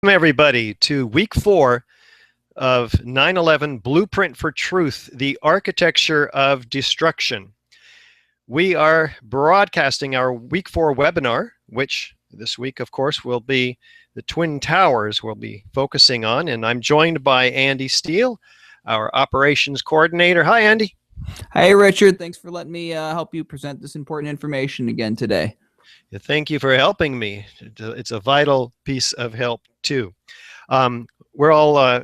Welcome everybody to week 4 of 9/11 Blueprint for Truth, the Architecture of Destruction. We are broadcasting our week 4 webinar, which this week, of course, will be the Twin Towers we'll be focusing on. And I'm joined by Andy Steele, our operations coordinator. Hi, Andy. Hey, Richard. Thanks for letting me help you present this important information again today. Thank you for helping me. It's a vital piece of help too. We're all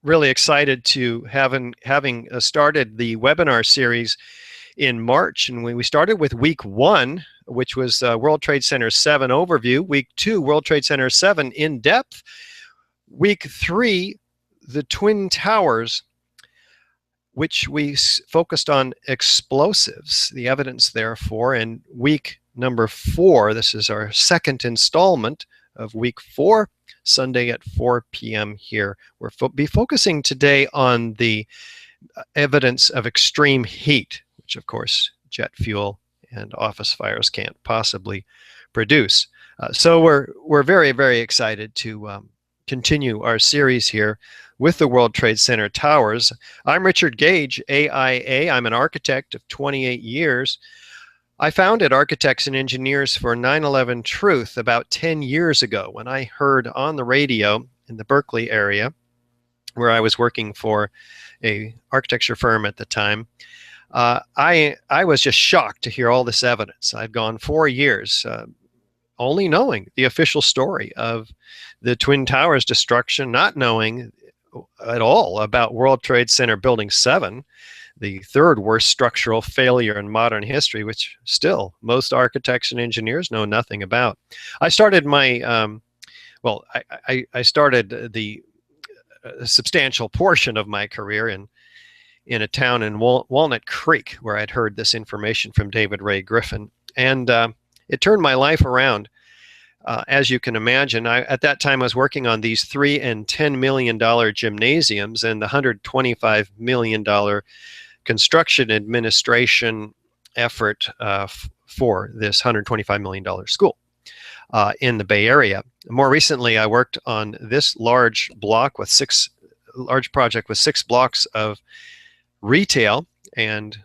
really excited to having started the webinar series in March, and we started with week 1, which was World Trade Center 7 overview. Week 2, World Trade Center 7 in depth. Week 3, the Twin Towers, which we focused on explosives, the evidence therefore. And week number 4, this is our second installment of week 4, Sunday at 4 p.m. here. We'll be focusing today on the evidence of extreme heat, which of course jet fuel and office fires can't possibly produce. So we're very, very excited to continue our series here with the World Trade Center Towers. I'm Richard Gage, AIA. I'm an architect of 28 years. I founded Architects and Engineers for 9/11Truth about 10 years ago when I heard on the radio in the Berkeley area, where I was working for a architecture firm at the time. I was just shocked to hear all this evidence. I've gone 4 years only knowing the official story of the Twin Towers destruction, not knowing at all about World Trade Center Building 7, the third worst structural failure in modern history, which still most architects and engineers know nothing about. I started my, I started the substantial portion of my career in a town in Walnut Creek, where I'd heard this information from David Ray Griffin, and it turned my life around. As you can imagine, at that time I was working on these $3 and $10 million gymnasiums and the $125 million construction administration effort for this $125 million school in the Bay Area. More recently, I worked on this large project with 6 blocks of retail and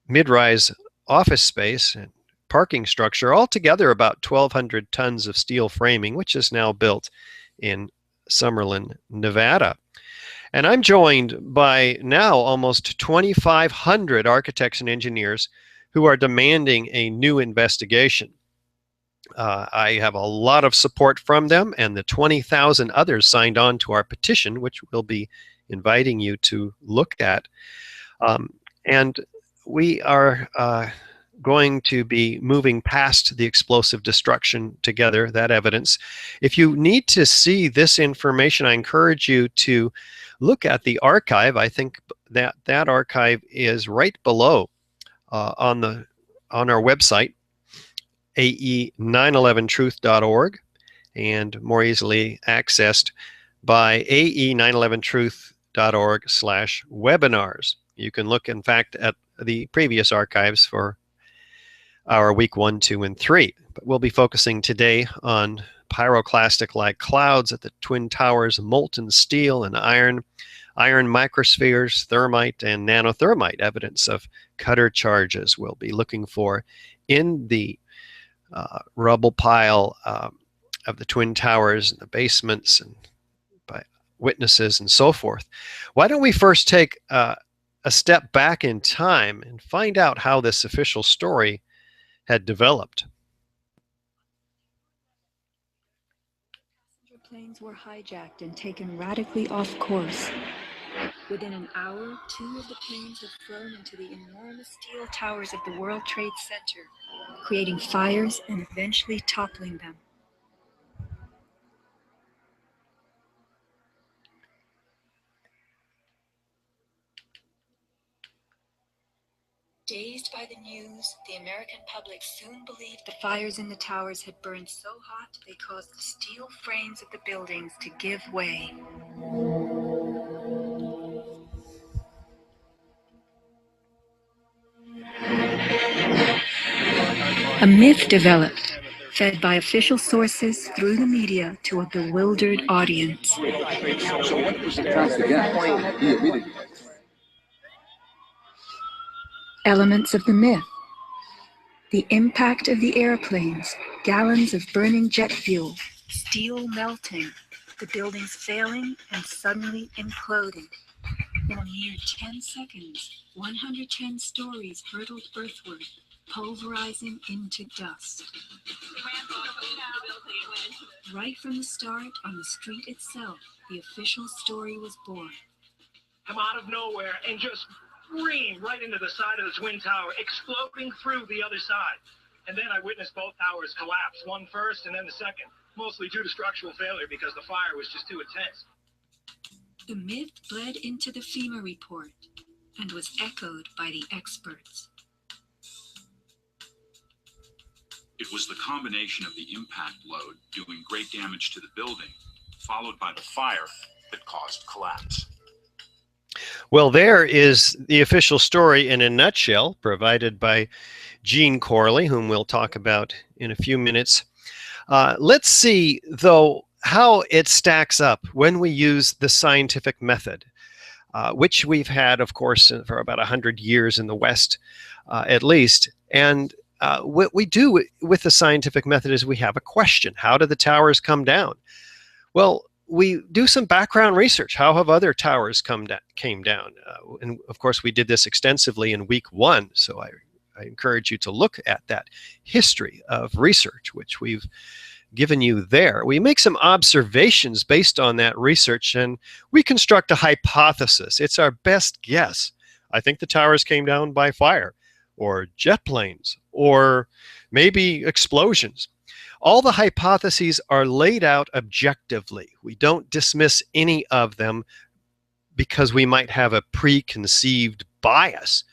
mid-rise office space and parking structure, altogether about 1,200 tons of steel framing, which is now built in Summerlin, Nevada. And I'm joined by now almost 2,500 architects and engineers who are demanding a new investigation. I have a lot of support from them, and the 20,000 others signed on to our petition, which we'll be inviting you to look at. And we are going to be moving past the explosive destruction together, that evidence. If you need to see this information, I encourage you to look at the archive. I think that archive is right below on our website, AE911Truth.org, and more easily accessed by AE911Truth.org/webinars. You can look, in fact, at the previous archives for our week 1, 2, and 3. But we'll be focusing today on pyroclastic-like clouds at the Twin Towers, molten steel and iron microspheres, thermite, and nanothermite, evidence of cutter charges we'll be looking for in the rubble pile of the Twin Towers and the basements and by witnesses and so forth. Why don't we first take a step back in time and find out how this official story had developed. Passenger planes were hijacked and taken radically off course. Within an hour, 2 of the planes had flown into the enormous steel towers of the World Trade Center, creating fires and eventually toppling them. Dazed by the news, the American public soon believed the fires in the towers had burned so hot they caused the steel frames of the buildings to give way. A myth developed fed by official sources through the media to a bewildered audience. Elements of the myth. The impact of the airplanes, gallons of burning jet fuel, steel melting, the buildings failing and suddenly imploding. In a mere 10 seconds, 110 stories hurtled earthward, pulverizing into dust. Right from the start, on the street itself, the official story was born. Come out of nowhere and just scream right into the side of the Twin Tower, exploding through the other side. And then I witnessed both towers collapse, one first and then the second, mostly due to structural failure because the fire was just too intense. The myth bled into the FEMA report and was echoed by the experts. It was the combination of the impact load doing great damage to the building, followed by the fire, that caused collapse. Well, there is the official story in a nutshell, provided by Gene Corley, whom we'll talk about in a few minutes. Let's see, though, how it stacks up when we use the scientific method, which we've had, of course, for about 100 years in the West, at least. And what we do with the scientific method is we have a question. How did the towers come down? Well, we do some background research. How have other towers came down? And of course, we did this extensively in week 1. So I encourage you to look at that history of research, which we've given you there. We make some observations based on that research, and we construct a hypothesis. It's our best guess. I think the towers came down by fire, or jet planes, or maybe explosions. All the hypotheses are laid out objectively. We don't dismiss any of them because we might have a preconceived bias.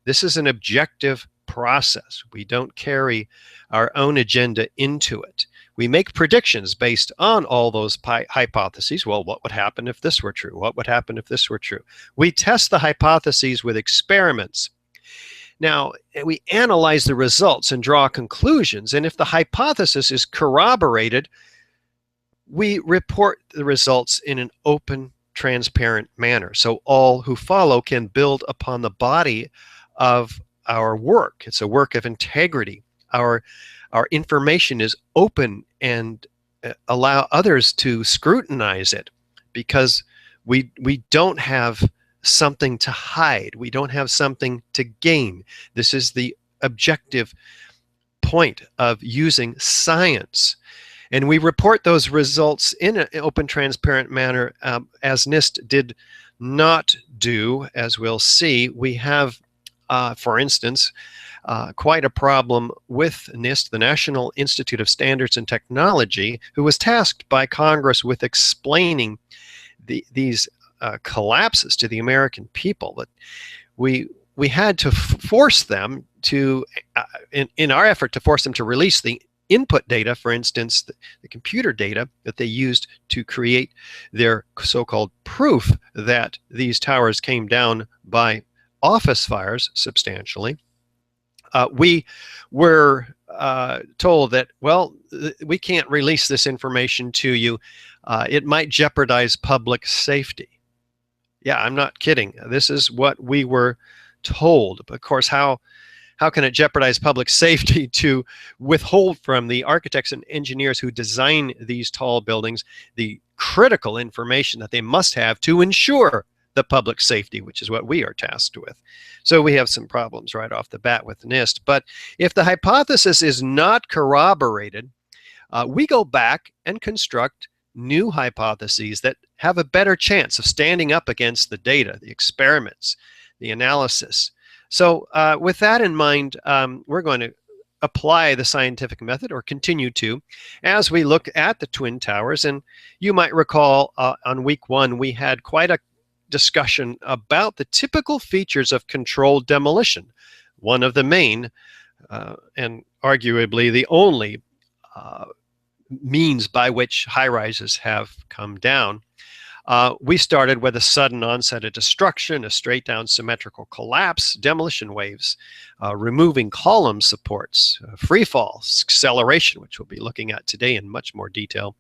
This is an objective process. We don't carry our own agenda into it. We make predictions based on all those hypotheses. Well, what would happen if this were true? What would happen if this were true? We test the hypotheses with experiments. Now, we analyze the results and draw conclusions, and if the hypothesis is corroborated, we report the results in an open, transparent manner, so all who follow can build upon the body of our work. It's a work of integrity. Our information is open and allow others to scrutinize it, because we don't have something to hide. We don't have something to gain. This is the objective point of using science. And we report those results in an open, transparent manner, as NIST did not do, as we'll see. We have, for instance, quite a problem with NIST, the National Institute of Standards and Technology, who was tasked by Congress with explaining these collapses to the American people. But we had to force them to, in our effort to force them to release the input data, for instance, the computer data that they used to create their so-called proof that these towers came down by office fires substantially. We were told that, well, we can't release this information to you. It might jeopardize public safety. Yeah, I'm not kidding. This is what we were told. But of course, how can it jeopardize public safety to withhold from the architects and engineers who design these tall buildings the critical information that they must have to ensure the public safety, which is what we are tasked with? So we have some problems right off the bat with NIST. But if the hypothesis is not corroborated, we go back and construct new hypotheses that have a better chance of standing up against the data, the experiments, the analysis. So with that in mind, we're going to apply the scientific method, or continue to, as we look at the Twin Towers. And you might recall on week 1, we had quite a discussion about the typical features of controlled demolition. One of the main, and arguably the only, means by which high-rises have come down. We started with a sudden onset of destruction, a straight down symmetrical collapse, demolition waves, removing column supports, free fall, acceleration, which we'll be looking at today in much more detail,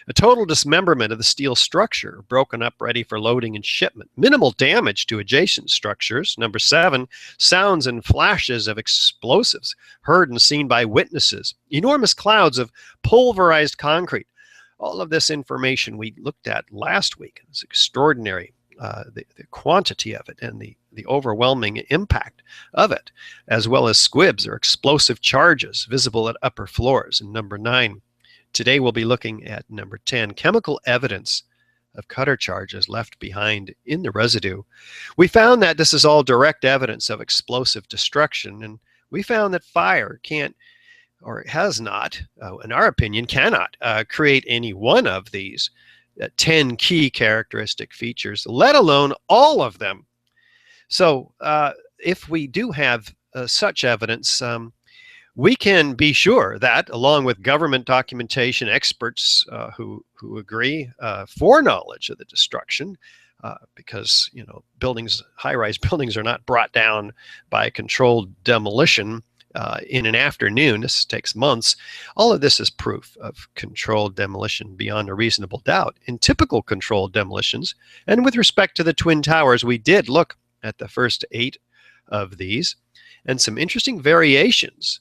a total dismemberment of the steel structure, broken up, ready for loading and shipment, minimal damage to adjacent structures. Number 7, sounds and flashes of explosives heard and seen by witnesses, enormous clouds of pulverized concrete. All of this information we looked at last week. It's extraordinary, the quantity of it and the overwhelming impact of it, as well as squibs or explosive charges visible at upper floors. And number 9, today we'll be looking at number 10, chemical evidence of cutter charges left behind in the residue. We found that this is all direct evidence of explosive destruction, and we found that fire can't, or has not, in our opinion, cannot create any one of these 10 key characteristic features, let alone all of them. So if we do have such evidence, we can be sure that, along with government documentation, experts who agree, foreknowledge of the destruction, because buildings, high-rise buildings, are not brought down by controlled demolition in an afternoon. This takes months. All of this is proof of controlled demolition beyond a reasonable doubt. In typical controlled demolitions, and with respect to the Twin Towers, we did look at the first 8 of these and some interesting variations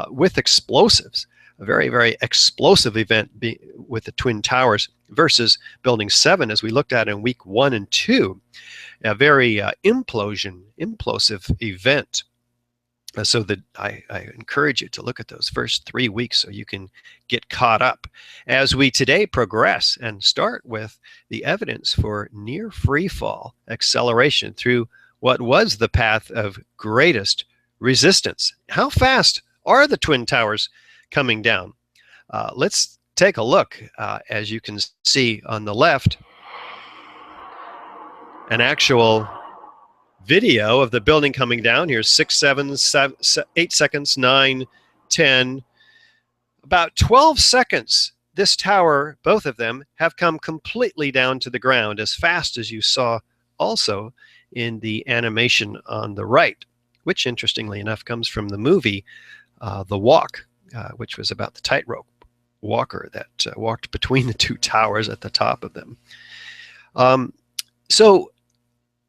with explosives. A very, very explosive event with the Twin Towers versus Building 7, as we looked at in week 1 and 2. A very implosive event. So that I encourage you to look at those first 3 weeks so you can get caught up. As we today progress and start with the evidence for near free fall acceleration through what was the path of greatest resistance. How fast are the Twin Towers coming down? Let's take a look. As you can see on the left, an actual video of the building coming down. Here's 6, 7, 8 seconds, 9, 10. About 12 seconds, this tower, both of them, have come completely down to the ground, as fast as you saw also in the animation on the right, which interestingly enough comes from the movie The Walk, which was about the tightrope walker that walked between the 2 towers at the top of them. So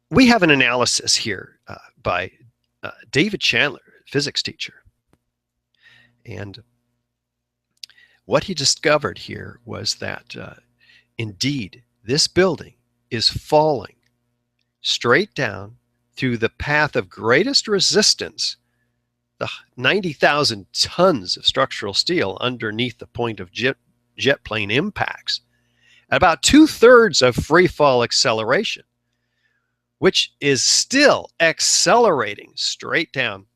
we have an analysis here by David Chandler, physics teacher. And what he discovered here was that indeed this building is falling straight down through the path of greatest resistance, the 90,000 tons of structural steel underneath the point of jet plane impacts, at about 2/3 of free fall acceleration, which is still accelerating straight down.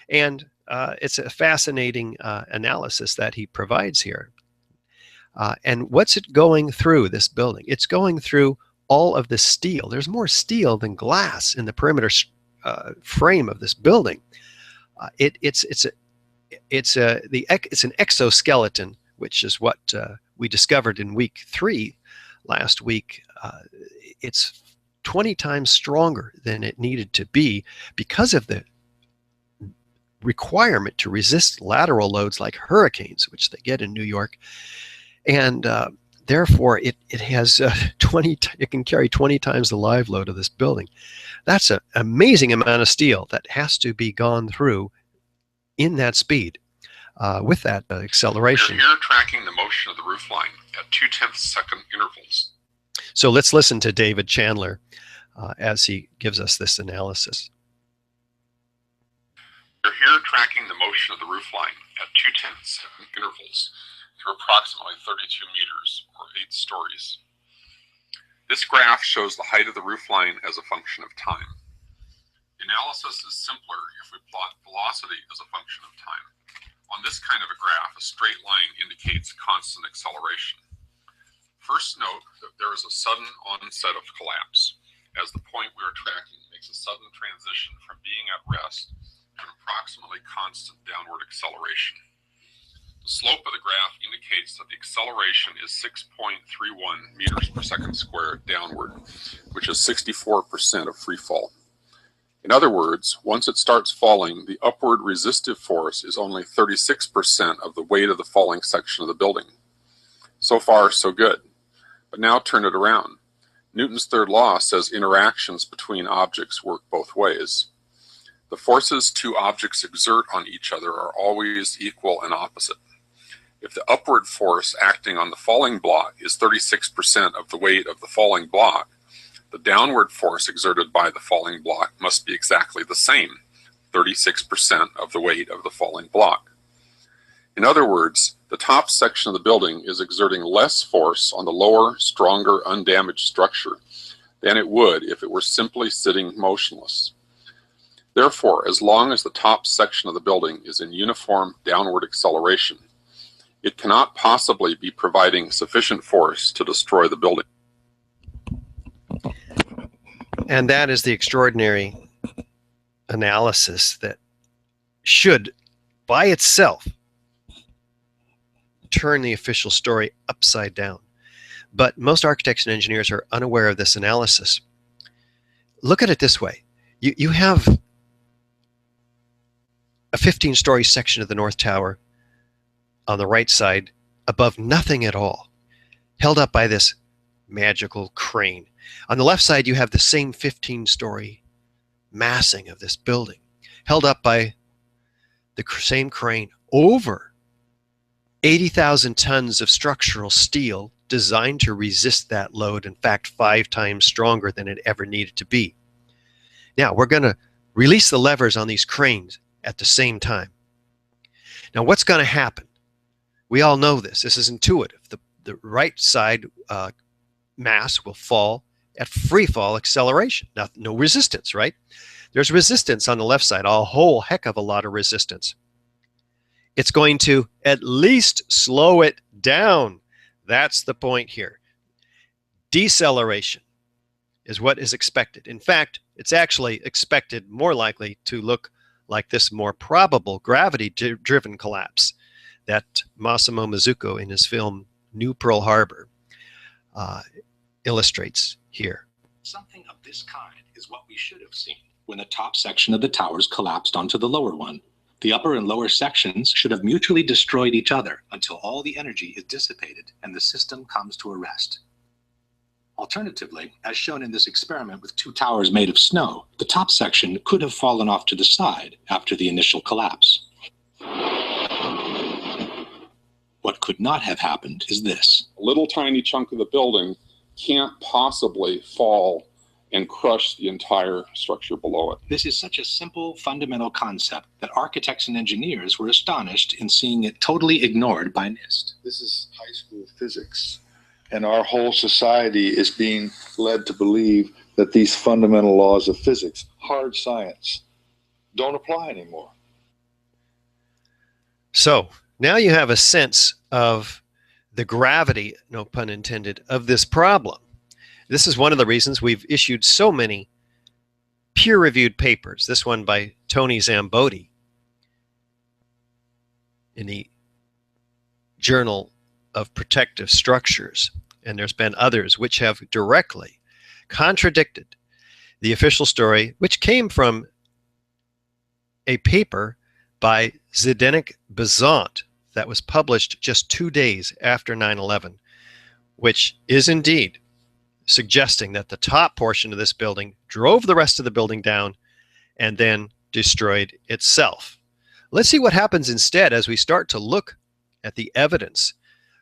And it's a fascinating analysis that he provides here. And what's it going through, this building? It's going through all of the steel. There's more steel than glass in the perimeter frame of this building. It's an exoskeleton, which is what we discovered in week 3 last week. It's 20 times stronger than it needed to be because of the requirement to resist lateral loads like hurricanes, which they get in New York. And therefore, it has it can carry 20 times the live load of this building. That's an amazing amount of steel that has to be gone through in that speed with that acceleration. We're here tracking the motion of the roofline at 0.2 second intervals. So let's listen to David Chandler as he gives us this analysis. We're here tracking the motion of the roofline at 0.2 second intervals through approximately 32 meters or 8 stories. This graph shows the height of the roofline as a function of time. The analysis is simpler if we plot velocity as a function of time. On this kind of a graph, a straight line indicates constant acceleration. First note that there is a sudden onset of collapse, as the point we are tracking makes a sudden transition from being at rest to an approximately constant downward acceleration. The slope of the graph indicates that the acceleration is 6.31 meters per second squared downward, which is 64% of free fall. In other words, once it starts falling, the upward resistive force is only 36% of the weight of the falling section of the building. So far, so good. But now turn it around. Newton's third law says interactions between objects work both ways. The forces two objects exert on each other are always equal and opposite. If the upward force acting on the falling block is 36% of the weight of the falling block, the downward force exerted by the falling block must be exactly the same, 36% of the weight of the falling block. In other words, the top section of the building is exerting less force on the lower, stronger, undamaged structure than it would if it were simply sitting motionless. Therefore, as long as the top section of the building is in uniform downward acceleration, it cannot possibly be providing sufficient force to destroy the building. And that is the extraordinary analysis that should, by itself, turn the official story upside down. But most architects and engineers are unaware of this analysis. Look at it this way. You have a 15-story section of the North Tower on the right side above nothing at all, held up by this magical crane. On the left side, you have the same 15-story massing of this building, held up by the same crane over 80,000 tons of structural steel designed to resist that load, in fact, 5 times stronger than it ever needed to be. Now, we're going to release the levers on these cranes at the same time. Now, what's going to happen? We all know this. This is intuitive. The right side mass will fall at free fall acceleration. Now, no resistance, right? There's resistance on the left side, a whole heck of a lot of resistance. It's going to at least slow it down. That's the point here. Deceleration is what is expected. In fact, it's actually expected more likely to look like this more probable gravity-driven collapse that Massimo Mazzucco in his film New Pearl Harbor illustrates here. Something of this kind is what we should have seen when the top section of the towers collapsed onto the lower one. The upper and lower sections should have mutually destroyed each other until all the energy is dissipated and the system comes to a rest. Alternatively, as shown in this experiment with 2 towers made of snow, the top section could have fallen off to the side after the initial collapse. What could not have happened is this. A little tiny chunk of the building can't possibly fall and crush the entire structure below it. This is such a simple, fundamental concept that architects and engineers were astonished in seeing it totally ignored by NIST. This is high school physics, and our whole society is being led to believe that these fundamental laws of physics, hard science, don't apply anymore. So now you have a sense of the gravity, no pun intended, of this problem. This is one of the reasons we've issued so many peer-reviewed papers. This one by Tony Zambotti in the Journal of Protective Structures. And there's been others which have directly contradicted the official story, which came from a paper by Zdeněk Bezant that was published just 2 days after 9/11, which is indeed suggesting that the top portion of this building drove the rest of the building down and then destroyed itself. Let's see what happens instead as we start to look at the evidence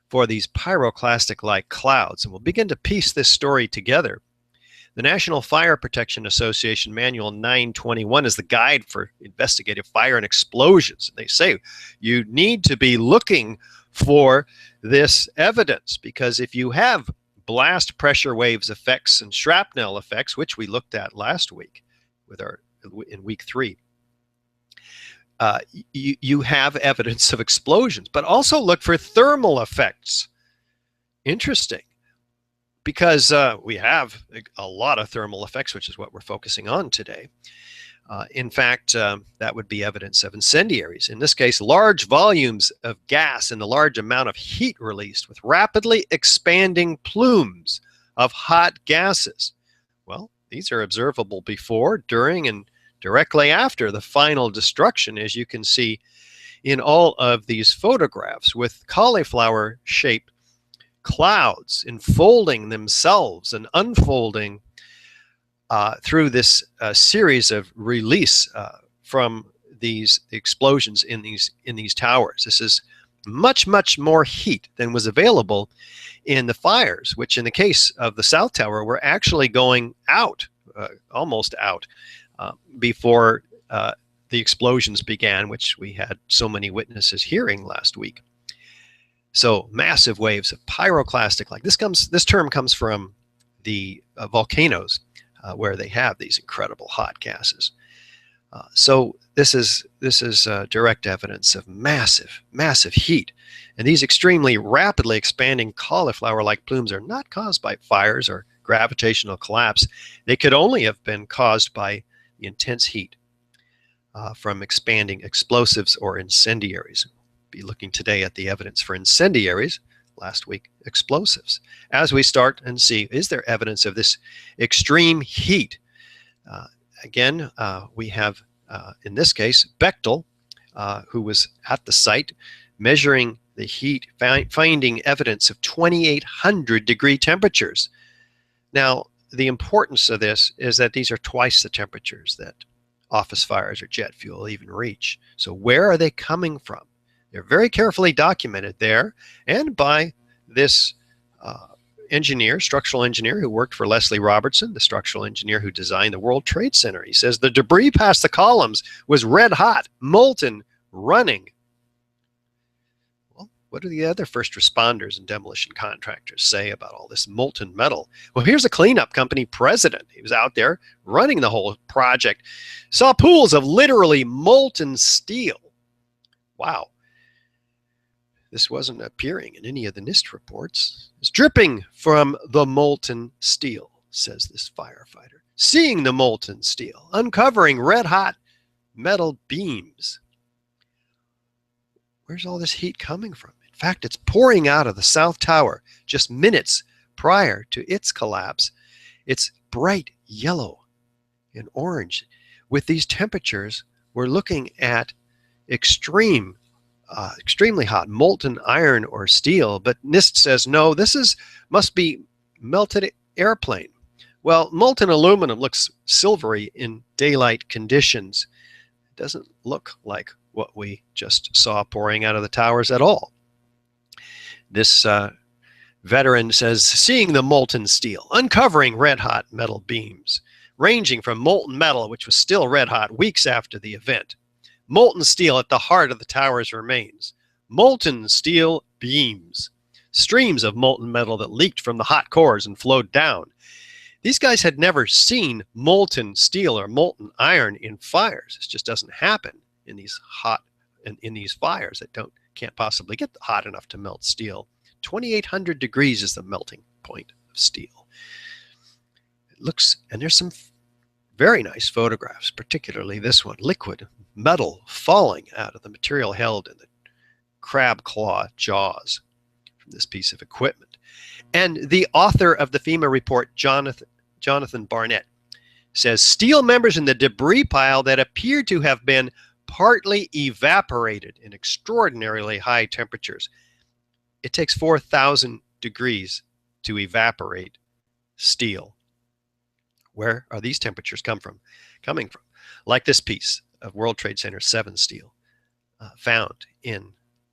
for these pyroclastic-like clouds, and we'll begin to piece this story together. The National Fire Protection Association Manual 921 is the guide for investigative fire and explosions. They say you need to be looking for this evidence, because if you have blast pressure waves effects and shrapnel effects, which we looked at last week in week 3, you have evidence of explosions. But also look for thermal effects. Interesting, because we have a lot of thermal effects, which is what we're focusing on today. In fact, that would be evidence of incendiaries. In this case, large volumes of gas and a large amount of heat released with rapidly expanding plumes of hot gases. Well, these are observable before, during, and directly after the final destruction, as you can see in all of these photographs, with cauliflower-shaped clouds enfolding themselves and unfolding through this series of release from these explosions in these towers. This is much more heat than was available in the fires, which in the case of the South Tower were actually going out, almost out, before the explosions began, which we had so many witnesses hearing last week. So massive waves of pyroclastic, like this term comes from the volcanoes, where they have these incredible hot gases. So this is direct evidence of massive heat. And these extremely rapidly expanding cauliflower-like plumes are not caused by fires or gravitational collapse. They could only have been caused by the intense heat from expanding explosives or incendiaries. We'll be looking today at the evidence for incendiaries, last week explosives, as we start and see, is there evidence of this extreme heat? Again, we have, in this case, Bechtel, who was at the site measuring the heat, finding evidence of 2,800 degree temperatures. Now, the importance of this is that these are twice the temperatures that office fires or jet fuel even reach. So where are they coming from? They're very carefully documented there, and by this engineer, structural engineer who worked for Leslie Robertson, the structural engineer who designed the World Trade Center. He says the debris past the columns was red hot, molten, running. Well, what do the other first responders and demolition contractors say about all this molten metal? Well, here's a cleanup company president. He was out there running the whole project, saw pools of literally molten steel. Wow. This wasn't appearing in any of the NIST reports. It's dripping from the molten steel, says this firefighter. Seeing the molten steel, uncovering red-hot metal beams. Where's all this heat coming from? In fact, it's pouring out of the South Tower just minutes prior to its collapse. It's bright yellow and orange. With these temperatures, we're looking at extremely hot molten iron or steel, but NIST says no, must be melted airplane. Well, molten aluminum looks silvery in daylight conditions. It doesn't look like what we just saw pouring out of the towers at all. This veteran says, seeing the molten steel, uncovering red-hot metal beams, ranging from molten metal, which was still red-hot weeks after the event. Molten steel at the heart of the tower's remains. Molten steel beams. Streams of molten metal that leaked from the hot cores and flowed down. These guys had never seen molten steel or molten iron in fires. This just doesn't happen in these in these fires that can't possibly get hot enough to melt steel. 2,800 degrees is the melting point of steel. It looks, and there's some very nice photographs, particularly this one, liquid metal falling out of the material held in the crab claw jaws from this piece of equipment. And the author of the FEMA report, Jonathan Barnett, says steel members in the debris pile that appear to have been partly evaporated in extraordinarily high temperatures. It takes 4,000 degrees to evaporate steel. Where are these temperatures coming from? Like this piece of World Trade Center 7 steel found in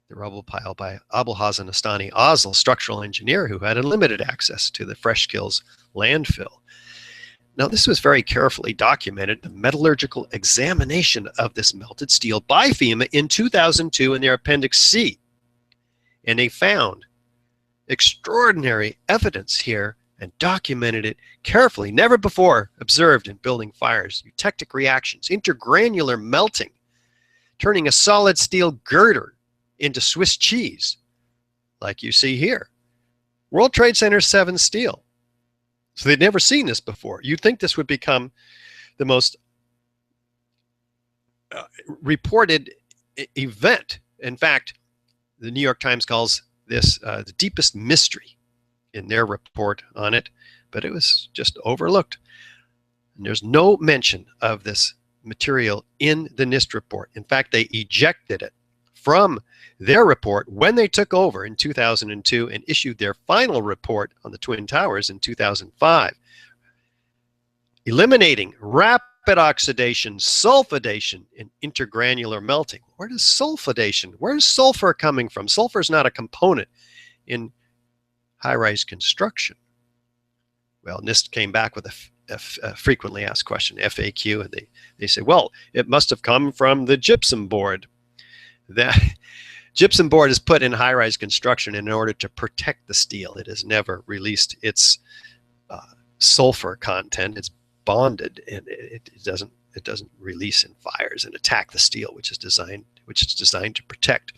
the rubble pile by Abulhassan Astani Azal, structural engineer who had unlimited access to the Freshkills landfill. Now, this was very carefully documented, the metallurgical examination of this melted steel by FEMA in 2002 in their Appendix C. And they found extraordinary evidence here and documented it carefully, never before observed in building fires. Eutectic reactions, intergranular melting, turning a solid steel girder into Swiss cheese, like you see here. World Trade Center 7 steel. So they'd never seen this before. You'd think this would become the most reported event. In fact, the New York Times calls this the deepest mystery in their report on it, but it was just overlooked. And there's no mention of this material in the NIST report. In fact, they ejected it from their report when they took over in 2002 and issued their final report on the Twin Towers in 2005, eliminating rapid oxidation, sulfidation, and intergranular melting. Where does sulfidation, where's sulfur coming from? Sulfur is not a component in high-rise construction. Well, NIST came back with a frequently asked question, FAQ, and they said, well, it must have come from the gypsum board. That gypsum board is put in high-rise construction in order to protect the steel. It has never released its sulfur content. It's bonded, and it doesn't release in fires and attack the steel, which is designed to protect.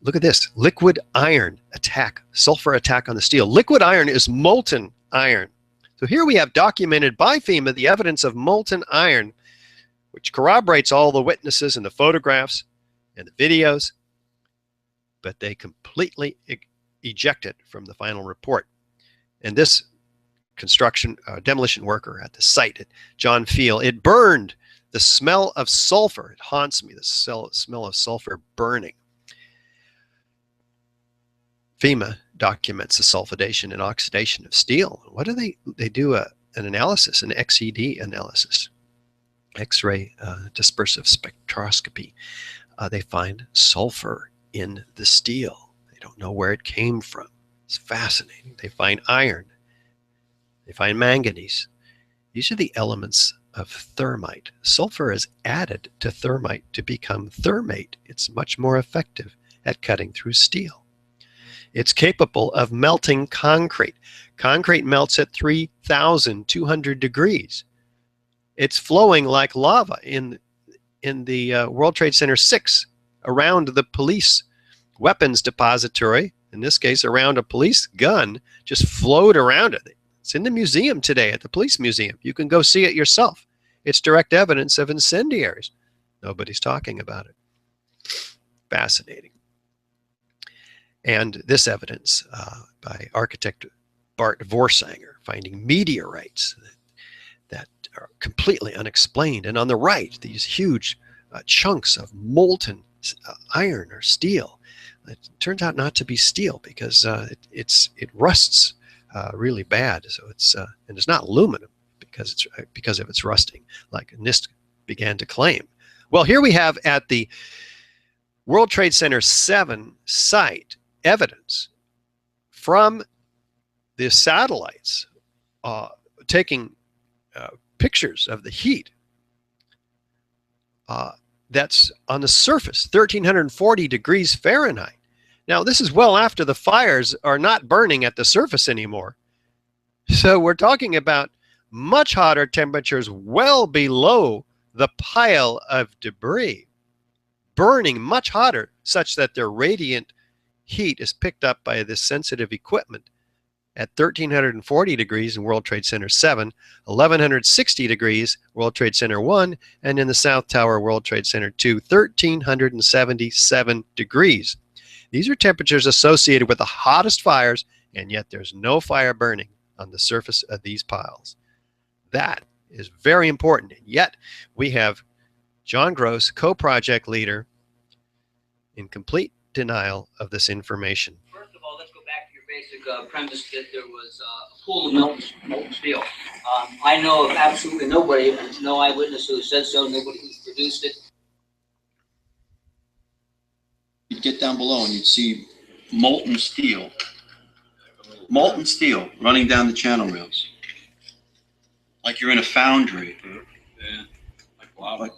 Look at this, liquid iron attack, sulfur attack on the steel. Liquid iron is molten iron. So here we have documented by FEMA the evidence of molten iron, which corroborates all the witnesses and the photographs and the videos, but they completely eject it from the final report. And this demolition worker at the site at John Field, it burned. The smell of sulfur, it haunts me, the smell of sulfur burning. FEMA documents the sulfidation and oxidation of steel. What do they do an analysis, an XED analysis, X-ray dispersive spectroscopy. They find sulfur in the steel. They don't know where it came from. It's fascinating. They find iron. They find manganese. These are the elements of thermite. Sulfur is added to thermite to become thermate. It's much more effective at cutting through steel. It's capable of melting concrete. Concrete melts at 3,200 degrees. It's flowing like lava in the World Trade Center 6 around the police weapons depository, in this case around a police gun, just flowed around it. It's in the museum today at the police museum. You can go see it yourself. It's direct evidence of incendiaries. Nobody's talking about it. Fascinating. And this evidence by architect Bart Vorsanger, finding meteorites that are completely unexplained. And on the right, these huge chunks of molten iron or steel. It turns out not to be steel because it rusts really bad. So and it's not aluminum because of its rusting, like NIST began to claim. Well, here we have at the World Trade Center 7 site evidence from the satellites taking pictures of the heat that's on the surface, 1,340 degrees Fahrenheit. Now, this is well after the fires are not burning at the surface anymore. So we're talking about much hotter temperatures well below the pile of debris, burning much hotter, such that their radiant heat is picked up by this sensitive equipment at 1,340 degrees in World Trade Center 7, 1,160 degrees World Trade Center 1, and in the South Tower World Trade Center 2, 1,377 degrees. These are temperatures associated with the hottest fires, and yet there's no fire burning on the surface of these piles. That is very important. And yet we have John Gross, co-project leader, in complete denial of this information. First of all, let's go back to your basic premise that there was a pool of molten steel. I know of absolutely nobody, no eyewitness who said so, nobody who's produced it. You'd get down below and you'd see molten steel running down the channel rails, like you're in a foundry. Yeah, like lava.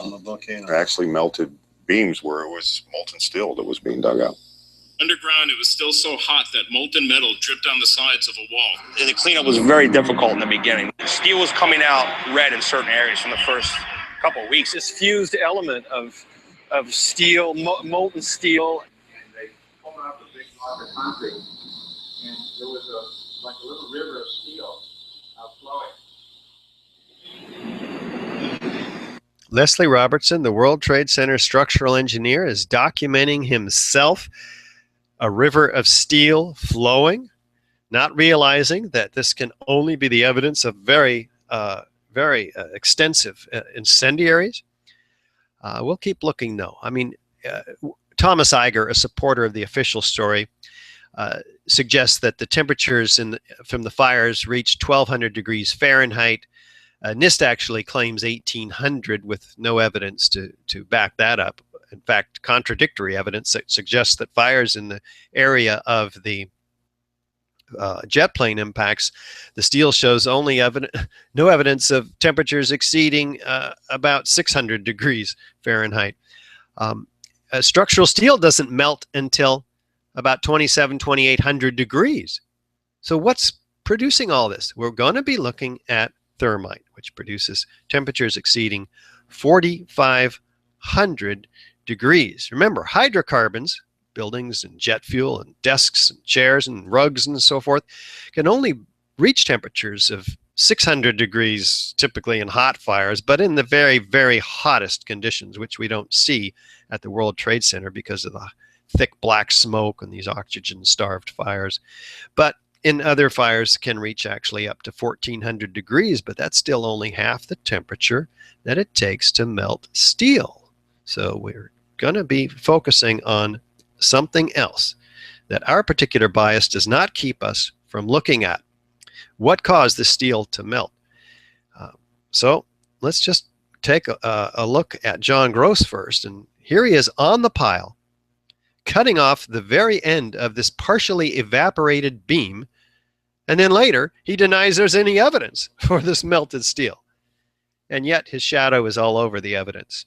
From a volcano. There actually melted beams where it was molten steel that was being dug out. Underground, it was still so hot that molten metal dripped down the sides of a wall. The cleanup was very difficult in the beginning. Steel was coming out red in certain areas from the first couple of weeks. This fused element of steel, molten steel. And they pulled out the big block of concrete, and there was like a little river of steel flowing. Leslie Robertson, the World Trade Center structural engineer, is documenting himself a river of steel flowing, not realizing that this can only be the evidence of very extensive incendiaries. We'll keep looking, though. I mean, Thomas Iger, a supporter of the official story, suggests that the temperatures from the fires reached 1,200 degrees Fahrenheit. NIST actually claims 1,800 with no evidence to back that up. In fact, contradictory evidence that suggests that fires in the area of the jet plane impacts, the steel shows only no evidence of temperatures exceeding about 600 degrees Fahrenheit. Structural steel doesn't melt until about 2,800 degrees. So what's producing all this? We're going to be looking at thermite, which produces temperatures exceeding 4,500 degrees. Remember, hydrocarbons, buildings and jet fuel and desks and chairs and rugs and so forth, can only reach temperatures of 600 degrees typically in hot fires, but in the very, very hottest conditions, which we don't see at the World Trade Center because of the thick black smoke and these oxygen-starved fires. But in other fires can reach actually up to 1,400 degrees, but that's still only half the temperature that it takes to melt steel. So we're going to be focusing on something else that our particular bias does not keep us from looking at. What caused the steel to melt? So let's just take a look at John Gross first. And here he is on the pile, cutting off the very end of this partially evaporated beam. And then later, he denies there's any evidence for this melted steel. And yet his shadow is all over the evidence.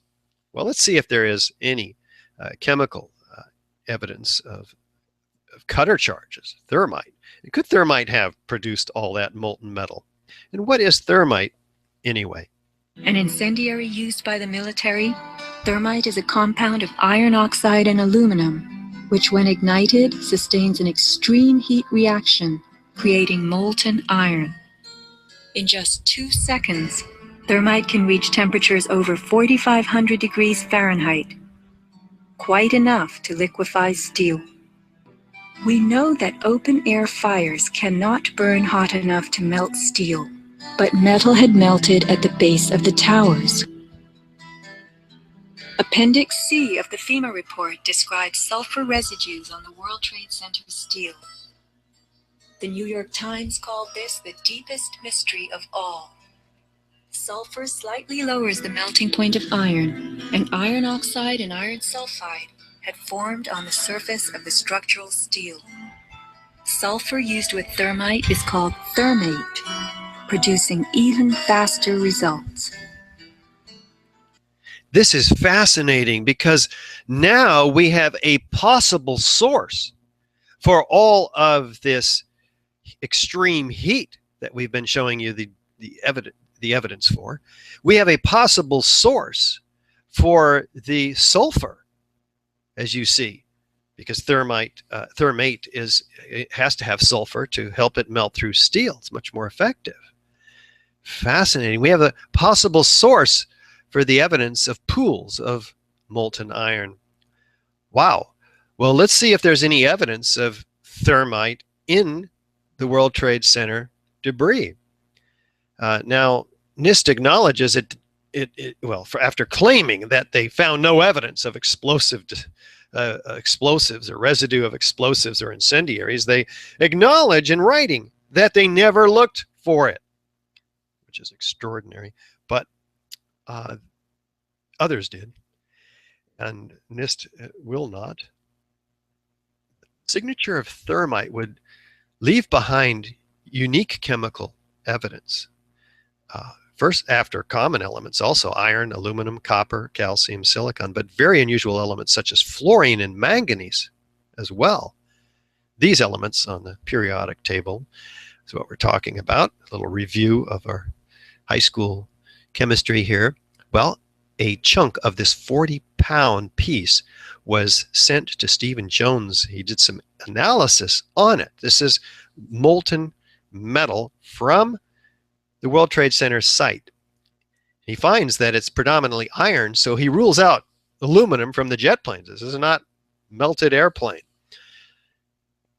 Well, let's see if there is any chemical evidence of cutter charges, thermite. And could thermite have produced all that molten metal? And what is thermite anyway? An incendiary used by the military, thermite is a compound of iron oxide and aluminum, which when ignited sustains an extreme heat reaction, creating molten iron. In just 2 seconds, thermite can reach temperatures over 4,500 degrees Fahrenheit, quite enough to liquefy steel. We know that open-air fires cannot burn hot enough to melt steel, but metal had melted at the base of the towers. Appendix C of the FEMA report describes sulfur residues on the World Trade Center steel. The New York Times called this the deepest mystery of all. Sulfur slightly lowers the melting point of iron, and iron oxide and iron sulfide had formed on the surface of the structural steel. Sulfur used with thermite is called thermate, producing even faster results. This is fascinating because now we have a possible source for all of this extreme heat that we've been showing you the evidence for. We have a possible source for the sulfur, as you see, because thermate has to have sulfur to help it melt through steel. It's much more effective. Fascinating. We have a possible source for the evidence of pools of molten iron. Wow. Well, let's see if there's any evidence of thermite in the World Trade Center debris. Now, NIST acknowledges after claiming that they found no evidence of explosives or residue of explosives or incendiaries, they acknowledge in writing that they never looked for it, which is extraordinary. But others did, and NIST will not. Signature of Thermite would leave behind unique chemical evidence. First, after common elements, also iron, aluminum, copper, calcium, silicon, but very unusual elements such as fluorine and manganese as well. These elements on the periodic table is what we're talking about. A little review of our high school chemistry here. Well, a chunk of this 40-pound piece was sent to Stephen Jones. He did some analysis on it. This is molten metal from the World Trade Center site. He finds that it's predominantly iron, so he rules out aluminum from the jet planes. This is not melted airplane.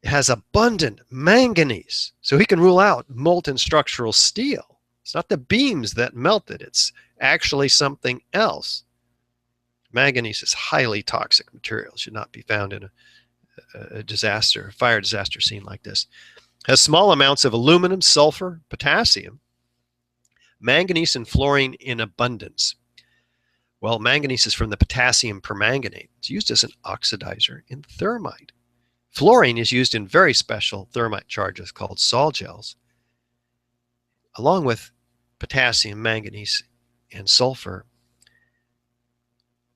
It has abundant manganese, so he can rule out molten structural steel. It's not the beams that melted, it's actually something else. Manganese is highly toxic material, should not be found in a disaster, fire disaster scene like this. Has small amounts of aluminum, sulfur, potassium, manganese and fluorine in abundance. Well, manganese is from the potassium permanganate. It's used as an oxidizer in thermite. Fluorine is used in very special thermite charges called sol gels. Along with potassium, manganese, and sulfur,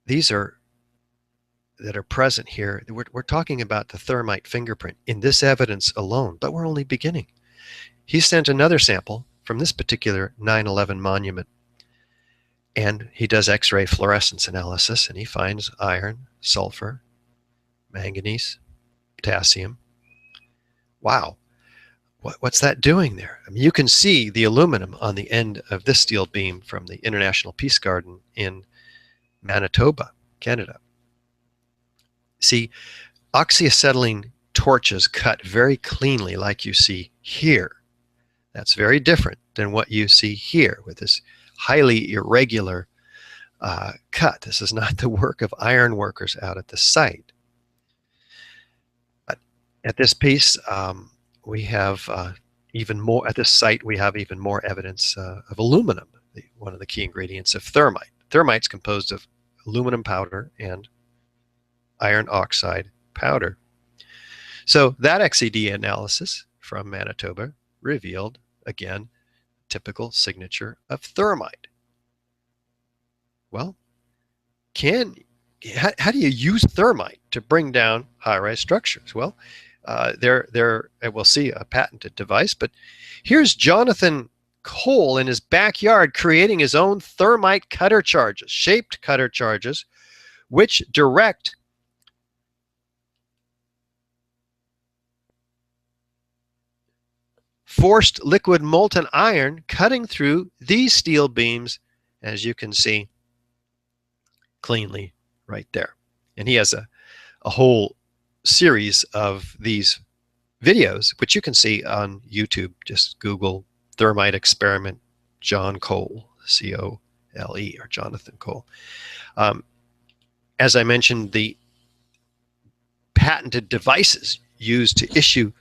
these are that are present here. We're talking about the thermite fingerprint in this evidence alone, but we're only beginning. He sent another sample from this particular 9/11 monument, and he does X-ray fluorescence analysis, and he finds iron, sulfur, manganese, potassium. Wow, what's that doing there? I mean, you can see the aluminum on the end of this steel beam from the International Peace Garden in Manitoba, Canada. See, oxy-acetylene torches cut very cleanly like you see here. That's very different than what you see here with this highly irregular cut. This is not the work of iron workers out at the site. But at this piece, we have even more, at this site, we have even more evidence of aluminum, one of the key ingredients of thermite. Thermite's composed of aluminum powder and iron oxide powder. So that XED analysis from Manitoba revealed, again, typical signature of thermite. Well, how do you use thermite to bring down high-rise structures? Well, we'll see a patented device, but here's Jonathan Cole in his backyard creating his own thermite cutter charges, shaped cutter charges, which direct forced liquid molten iron cutting through these steel beams, as you can see cleanly right there. And he has a whole series of these videos, which you can see on YouTube. Just Google thermite experiment John Cole, C-O-L-E, or Jonathan Cole. As I mentioned, the patented devices used to issue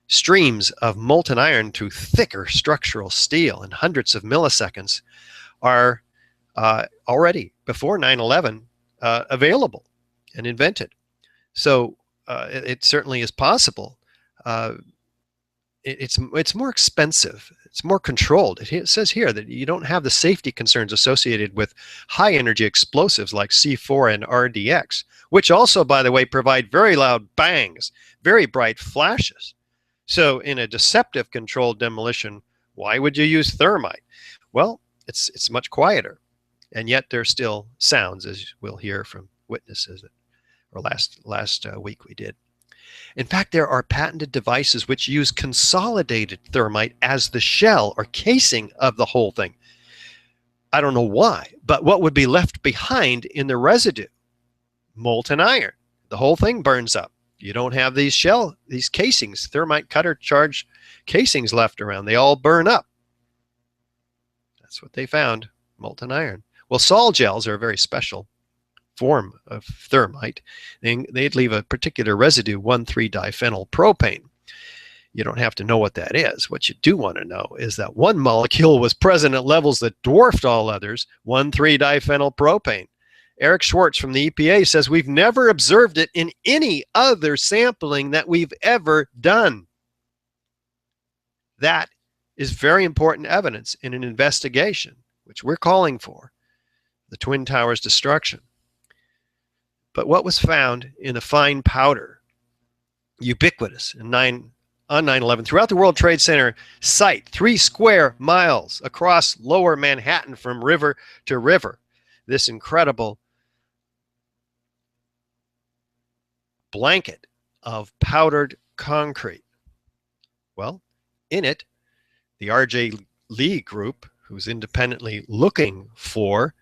streams of molten iron through thicker structural steel in hundreds of milliseconds are already, before 9/11, available and invented. So it certainly is possible. It's more expensive. It's more controlled. It says here that you don't have the safety concerns associated with high energy explosives like C4 and RDX, which also, by the way, provide very loud bangs, very bright flashes. So in a deceptive controlled demolition, why would you use thermite? Well, it's much quieter, and yet there's still sounds, as we'll hear from witnesses, or last week we did. In fact, there are patented devices which use consolidated thermite as the shell or casing of the whole thing. I don't know why, but what would be left behind in the residue? Molten iron. The whole thing burns up. You don't have these casings, thermite cutter charge casings left around. They all burn up. That's what they found, molten iron. Well, sol gels are a very special form of thermite. They'd leave a particular residue, 1,3-diphenyl propane. You don't have to know what that is. What you do want to know is that one molecule was present at levels that dwarfed all others, 1,3-diphenyl propane. Eric Schwartz from the EPA says we've never observed it in any other sampling that we've ever done. That is very important evidence in an investigation, which we're calling for, the Twin Towers destruction. But what was found in the fine powder, ubiquitous on 9/11 throughout the World Trade Center site, 3 square miles across lower Manhattan from river to river, this incredible blanket of powdered concrete. Well, in it, the R.J. Lee group who's independently looking for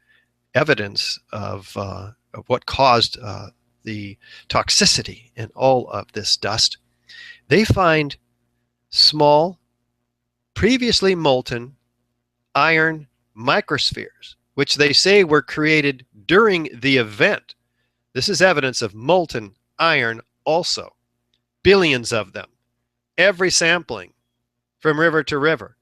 evidence of what caused the toxicity in all of this dust, they find small, previously molten iron microspheres, which they say were created during the event. This is evidence of molten iron also. Billions of them. Every sampling from river to river.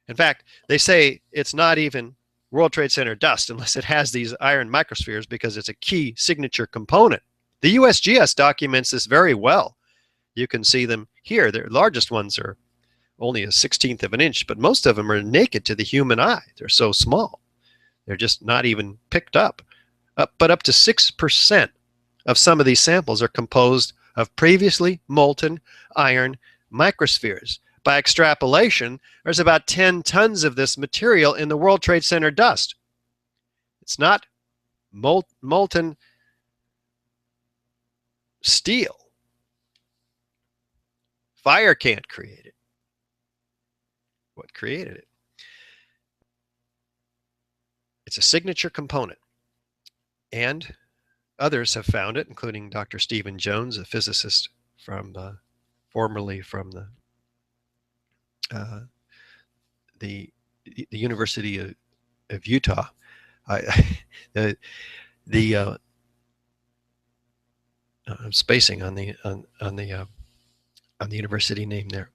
In fact, they say it's not even World Trade Center dust unless it has these iron microspheres, because it's a key signature component. The USGS documents this very well. You can see them here. Their largest ones are only a 1/16 of an inch, but most of them are naked to the human eye. They're so small. They're just not even picked up. But up to 6% of some of these samples are composed of previously molten iron microspheres. By extrapolation, there's about 10 tons of this material in the World Trade Center dust. It's not molten steel. Fire can't create it. What created it? It's a signature component. And others have found it, including Dr. Stephen Jones, a physicist from formerly from the University of Utah. I'm spacing on the university name there,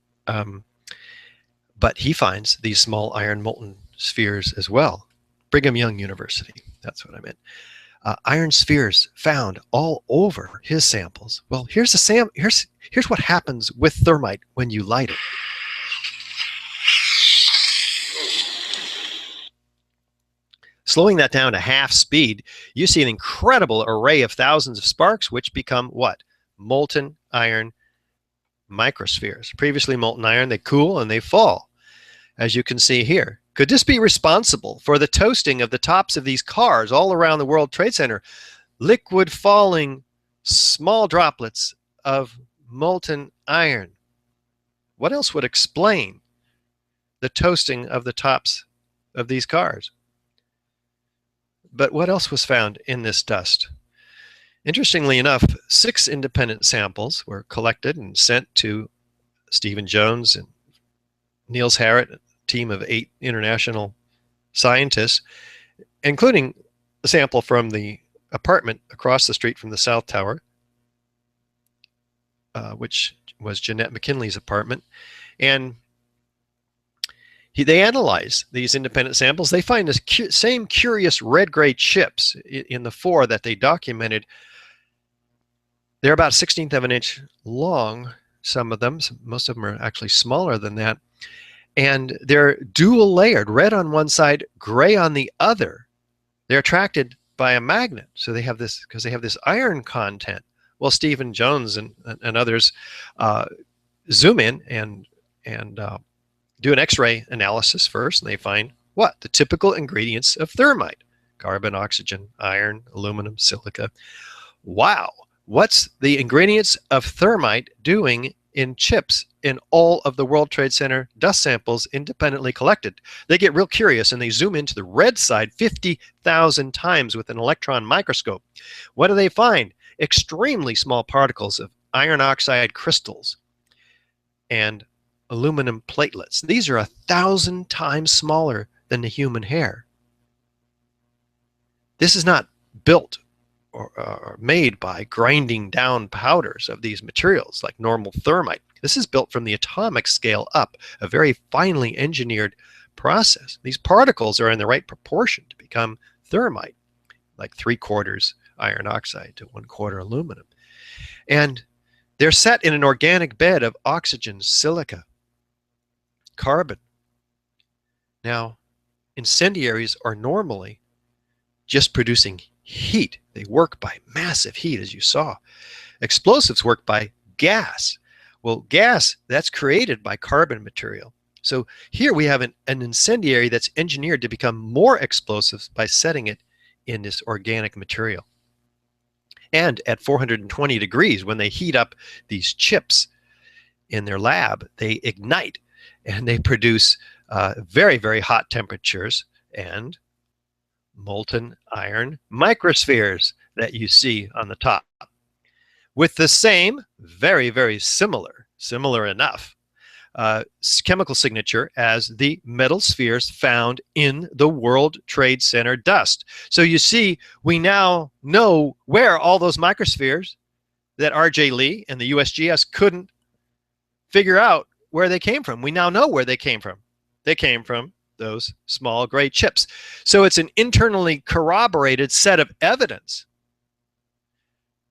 but he finds these small iron molten spheres as well. Brigham Young University, that's what I meant. Iron spheres found all over his samples. Well, here's what happens with thermite when you light it. Slowing that down to half speed, you see an incredible array of thousands of sparks, which become what? Molten iron microspheres. Previously molten iron, they cool and they fall, as you can see here. Could this be responsible for the toasting of the tops of these cars all around the World Trade Center? Liquid falling small droplets of molten iron. What else would explain the toasting of the tops of these cars? But what else was found in this dust? Interestingly enough, 6 independent samples were collected and sent to Stephen Jones and Niels Harrit, a team of 8 international scientists, including a sample from the apartment across the street from the South Tower, which was Jeanette McKinley's apartment. And they analyze these independent samples. They find the same curious red-gray chips in the 4 that they documented. They're about 1/16 of an inch long, some of them. Most of them are actually smaller than that. And they're dual layered, red on one side, gray on the other. They're attracted by a magnet. So they have this, because they have this iron content. Well, Stephen Jones and others zoom in and do an X-ray analysis first, and they find what? The typical ingredients of thermite: carbon, oxygen, iron, aluminum, silica. Wow. What's the ingredients of thermite doing in chips in all of the World Trade Center dust samples independently collected? They get real curious and they zoom into the red side 50,000 times with an electron microscope. What do they find? Extremely small particles of iron oxide crystals and aluminum platelets. These are 1,000 times smaller than the human hair. This is not built or made by grinding down powders of these materials like normal thermite. This is built from the atomic scale up, a very finely engineered process. These particles are in the right proportion to become thermite, like 3/4 iron oxide to 1/4 aluminum. And they're set in an organic bed of oxygen, silica, carbon. Now, incendiaries are normally just producing heat. They work by massive heat, as you saw. Explosives work by gas. Well, gas, that's created by carbon material. So here we have an incendiary that's engineered to become more explosive by setting it in this organic material. And at 420 degrees, when they heat up these chips in their lab, they ignite and they produce very, very hot temperatures, and molten iron microspheres that you see on the top, with the same, very, very similar enough, chemical signature as the metal spheres found in the World Trade Center dust. So you see, we now know where all those microspheres that R.J. Lee and the USGS couldn't figure out where they came from. We now know where they came from. They came from those small gray chips. So it's an internally corroborated set of evidence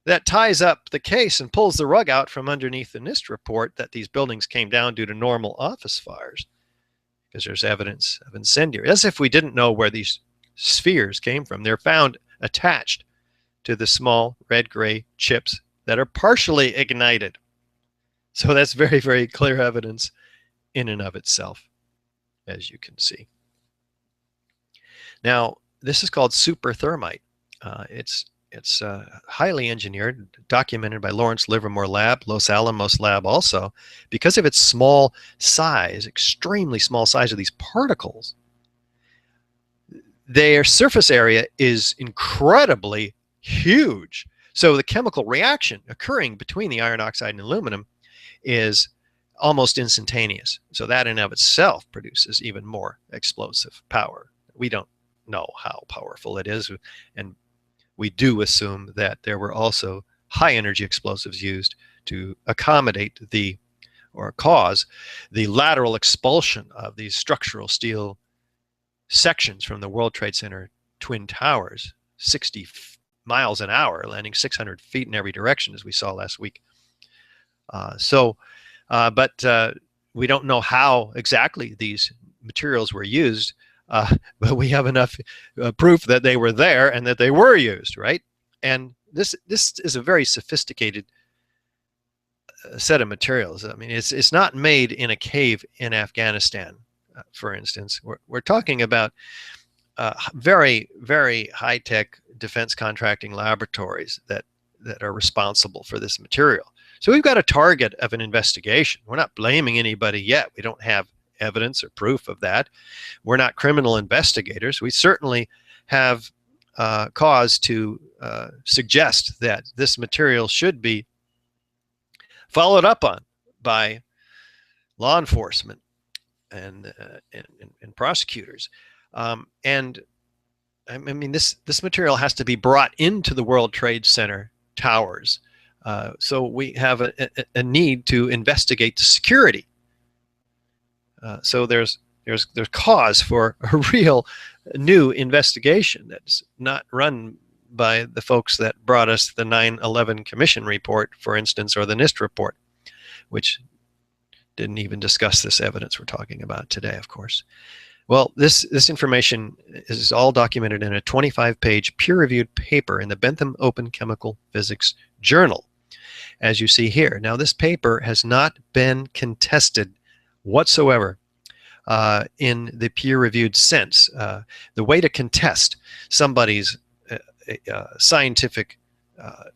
that ties up the case and pulls the rug out from underneath the NIST report that these buildings came down due to normal office fires, because there's evidence of incendiary. As if we didn't know where these spheres came from. They're found attached to the small red-gray chips that are partially ignited. So that's very, very clear evidence in and of itself, as you can see. Now, this is called super thermite. It's highly engineered, documented by Lawrence Livermore Lab, Los Alamos Lab also. Because of its small size, extremely small size of these particles, their surface area is incredibly huge. So the chemical reaction occurring between the iron oxide and aluminum is almost instantaneous. So that in of itself produces even more explosive power. We don't know how powerful it is, and we do assume that there were also high energy explosives used to accommodate the, or cause the lateral expulsion of these structural steel sections from the World Trade Center Twin Towers, 60 miles an hour, landing 600 feet in every direction, as we saw last week. But we don't know how exactly these materials were used, but we have enough proof that they were there and that they were used, right? And this is a very sophisticated set of materials. I mean, it's not made in a cave in Afghanistan, for instance. We're talking about very, very high-tech defense contracting laboratories that are responsible for this material. So we've got a target of an investigation. We're not blaming anybody yet. We don't have evidence or proof of that. We're not criminal investigators. We certainly have cause to suggest that this material should be followed up on by law enforcement and prosecutors. And I mean, this material has to be brought into the World Trade Center towers. So we have a need to investigate the security. So there's cause for a real new investigation that's not run by the folks that brought us the 9/11 Commission report, for instance, or the NIST report, which didn't even discuss this evidence we're talking about today, of course. Well, this information is all documented in a 25-page peer-reviewed paper in the Bentham Open Chemical Physics Journal, as you see here. Now, this paper has not been contested whatsoever in the peer-reviewed sense. The way to contest somebody's scientific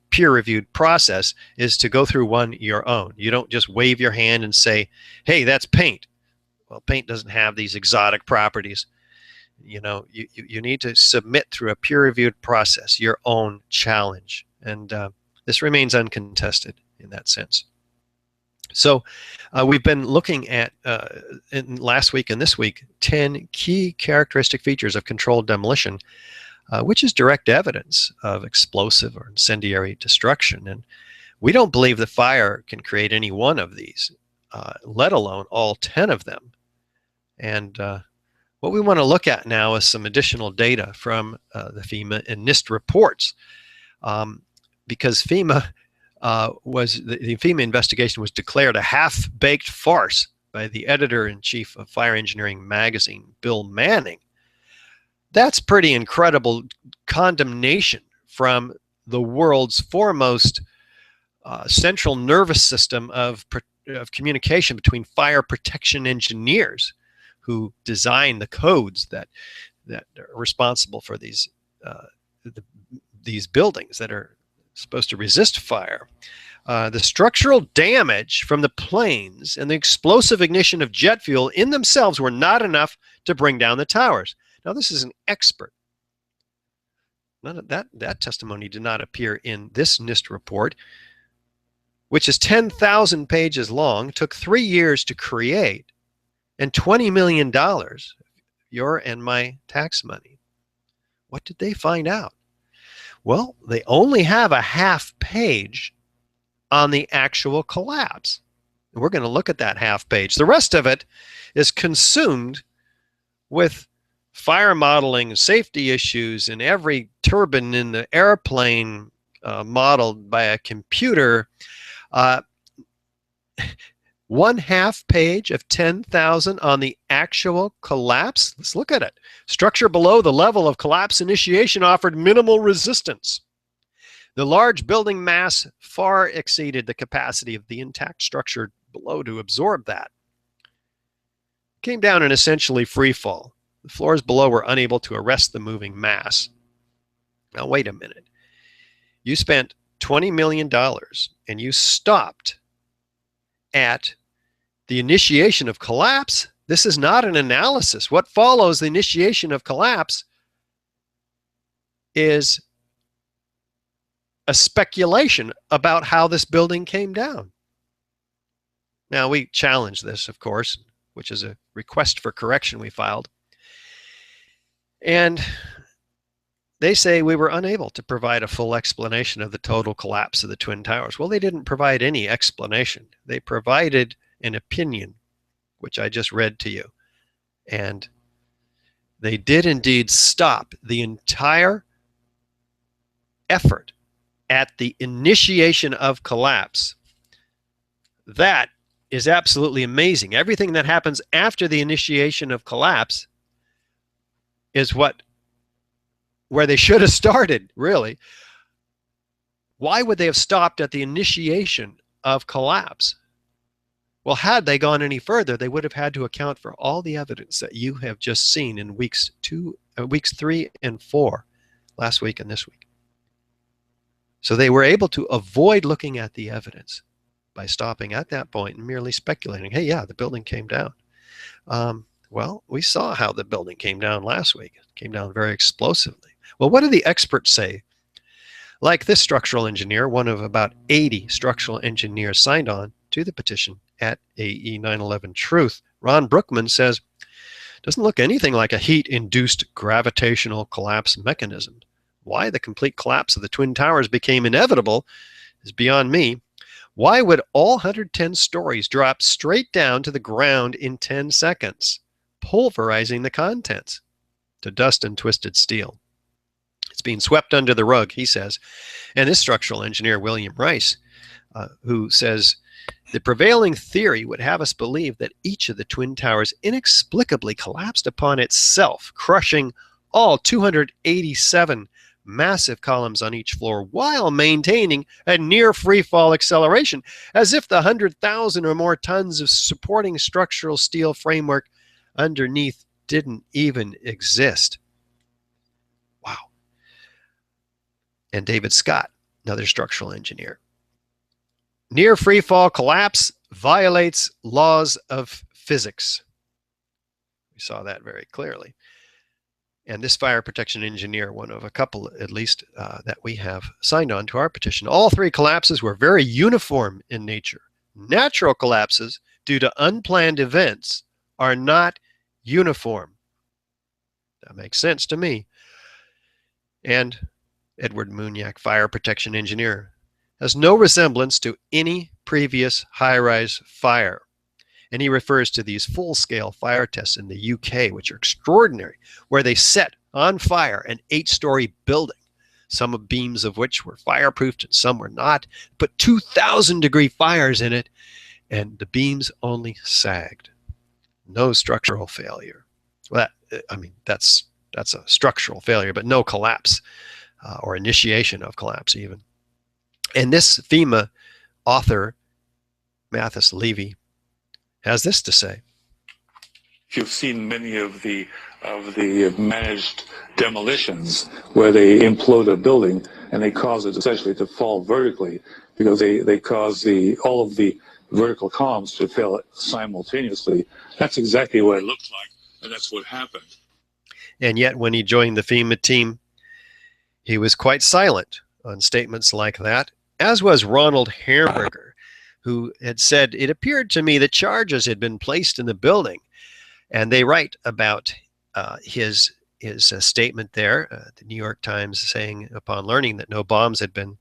peer-reviewed process is to go through one your own. You don't just wave your hand and say, hey, that's paint. Well, paint doesn't have these exotic properties. You know, you need to submit through a peer-reviewed process your own challenge. And this remains uncontested in that sense. So we've been looking at, in last week and this week, 10 key characteristic features of controlled demolition, which is direct evidence of explosive or incendiary destruction. And we don't believe the fire can create any one of these, let alone all 10 of them. And what we want to look at now is some additional data from the FEMA and NIST reports, because FEMA the FEMA investigation was declared a half-baked farce by the editor-in-chief of Fire Engineering magazine, Bill Manning. That's pretty incredible condemnation from the world's foremost central nervous system of communication between fire protection engineers who design the codes that are responsible for these buildings that are supposed to resist fire. The structural damage from the planes and the explosive ignition of jet fuel in themselves were not enough to bring down the towers. Now, this is an expert. None of that testimony did not appear in this NIST report, which is 10,000 pages long, took 3 years to create, and $20 million, your and my tax money. What did they find out? Well, they only have a half page on the actual collapse. And we're going to look at that half page. The rest of it is consumed with fire modeling, safety issues, and every turbine in the airplane modeled by a computer. One half page of 10,000 on the actual collapse. Let's look at it. Structure below the level of collapse initiation offered minimal resistance. The large building mass far exceeded the capacity of the intact structure below to absorb that. It came down in essentially free fall. The floors below were unable to arrest the moving mass. Now, wait a minute. You spent $20 million and you stopped at the initiation of collapse. This is not an analysis. What follows the initiation of collapse is a speculation about how this building came down. Now, we challenge this, of course, which is a request for correction we filed. And they say we were unable to provide a full explanation of the total collapse of the Twin Towers. Well, they didn't provide any explanation. They provided an opinion, which I just read to you. And they did indeed stop the entire effort at the initiation of collapse. That is absolutely amazing. Everything that happens after the initiation of collapse is where they should have started, really. Why would they have stopped at the initiation of collapse? Well, had they gone any further, they would have had to account for all the evidence that you have just seen in weeks 3 and 4, last week and this week. So they were able to avoid looking at the evidence by stopping at that point and merely speculating, hey, yeah, the building came down. Well, we saw how the building came down last week. It came down very explosively. Well, what do the experts say? Like this structural engineer, one of about 80 structural engineers signed on to the petition at AE911Truth, Ron Brookman says, doesn't look anything like a heat-induced gravitational collapse mechanism. Why the complete collapse of the Twin Towers became inevitable is beyond me. Why would all 110 stories drop straight down to the ground in 10 seconds, pulverizing the contents to dust and twisted steel? It's being swept under the rug, he says. And this structural engineer, William Rice, who says, the prevailing theory would have us believe that each of the Twin Towers inexplicably collapsed upon itself, crushing all 287 massive columns on each floor while maintaining a near free fall acceleration, as if the 100,000 or more tons of supporting structural steel framework underneath didn't even exist. Wow. And David Scott, another structural engineer. Near free fall collapse violates laws of physics. We saw that very clearly. And this fire protection engineer, one of a couple at least that we have signed on to our petition, all three collapses were very uniform in nature. Natural collapses due to unplanned events are not uniform. That makes sense to me. And Edward Muniak, fire protection engineer, has no resemblance to any previous high-rise fire. And he refers to these full-scale fire tests in the UK, which are extraordinary, where they set on fire an 8-story building, some of beams of which were fireproofed and some were not, put 2,000-degree fires in it, and the beams only sagged. No structural failure. Well, I mean, that's a structural failure, but no collapse or initiation of collapse even. And this FEMA author, Mathis Levy, has this to say. You've seen many of the managed demolitions where they implode a building and they cause it essentially to fall vertically because they cause all of the vertical columns to fail simultaneously. That's exactly what it looked like, and that's what happened. And yet, when he joined the FEMA team, he was quite silent on statements like that, as was Ronald Hamburger, who had said, "It appeared to me that charges had been placed in the building." And they write about his statement there, the New York Times saying, upon learning that no bombs had been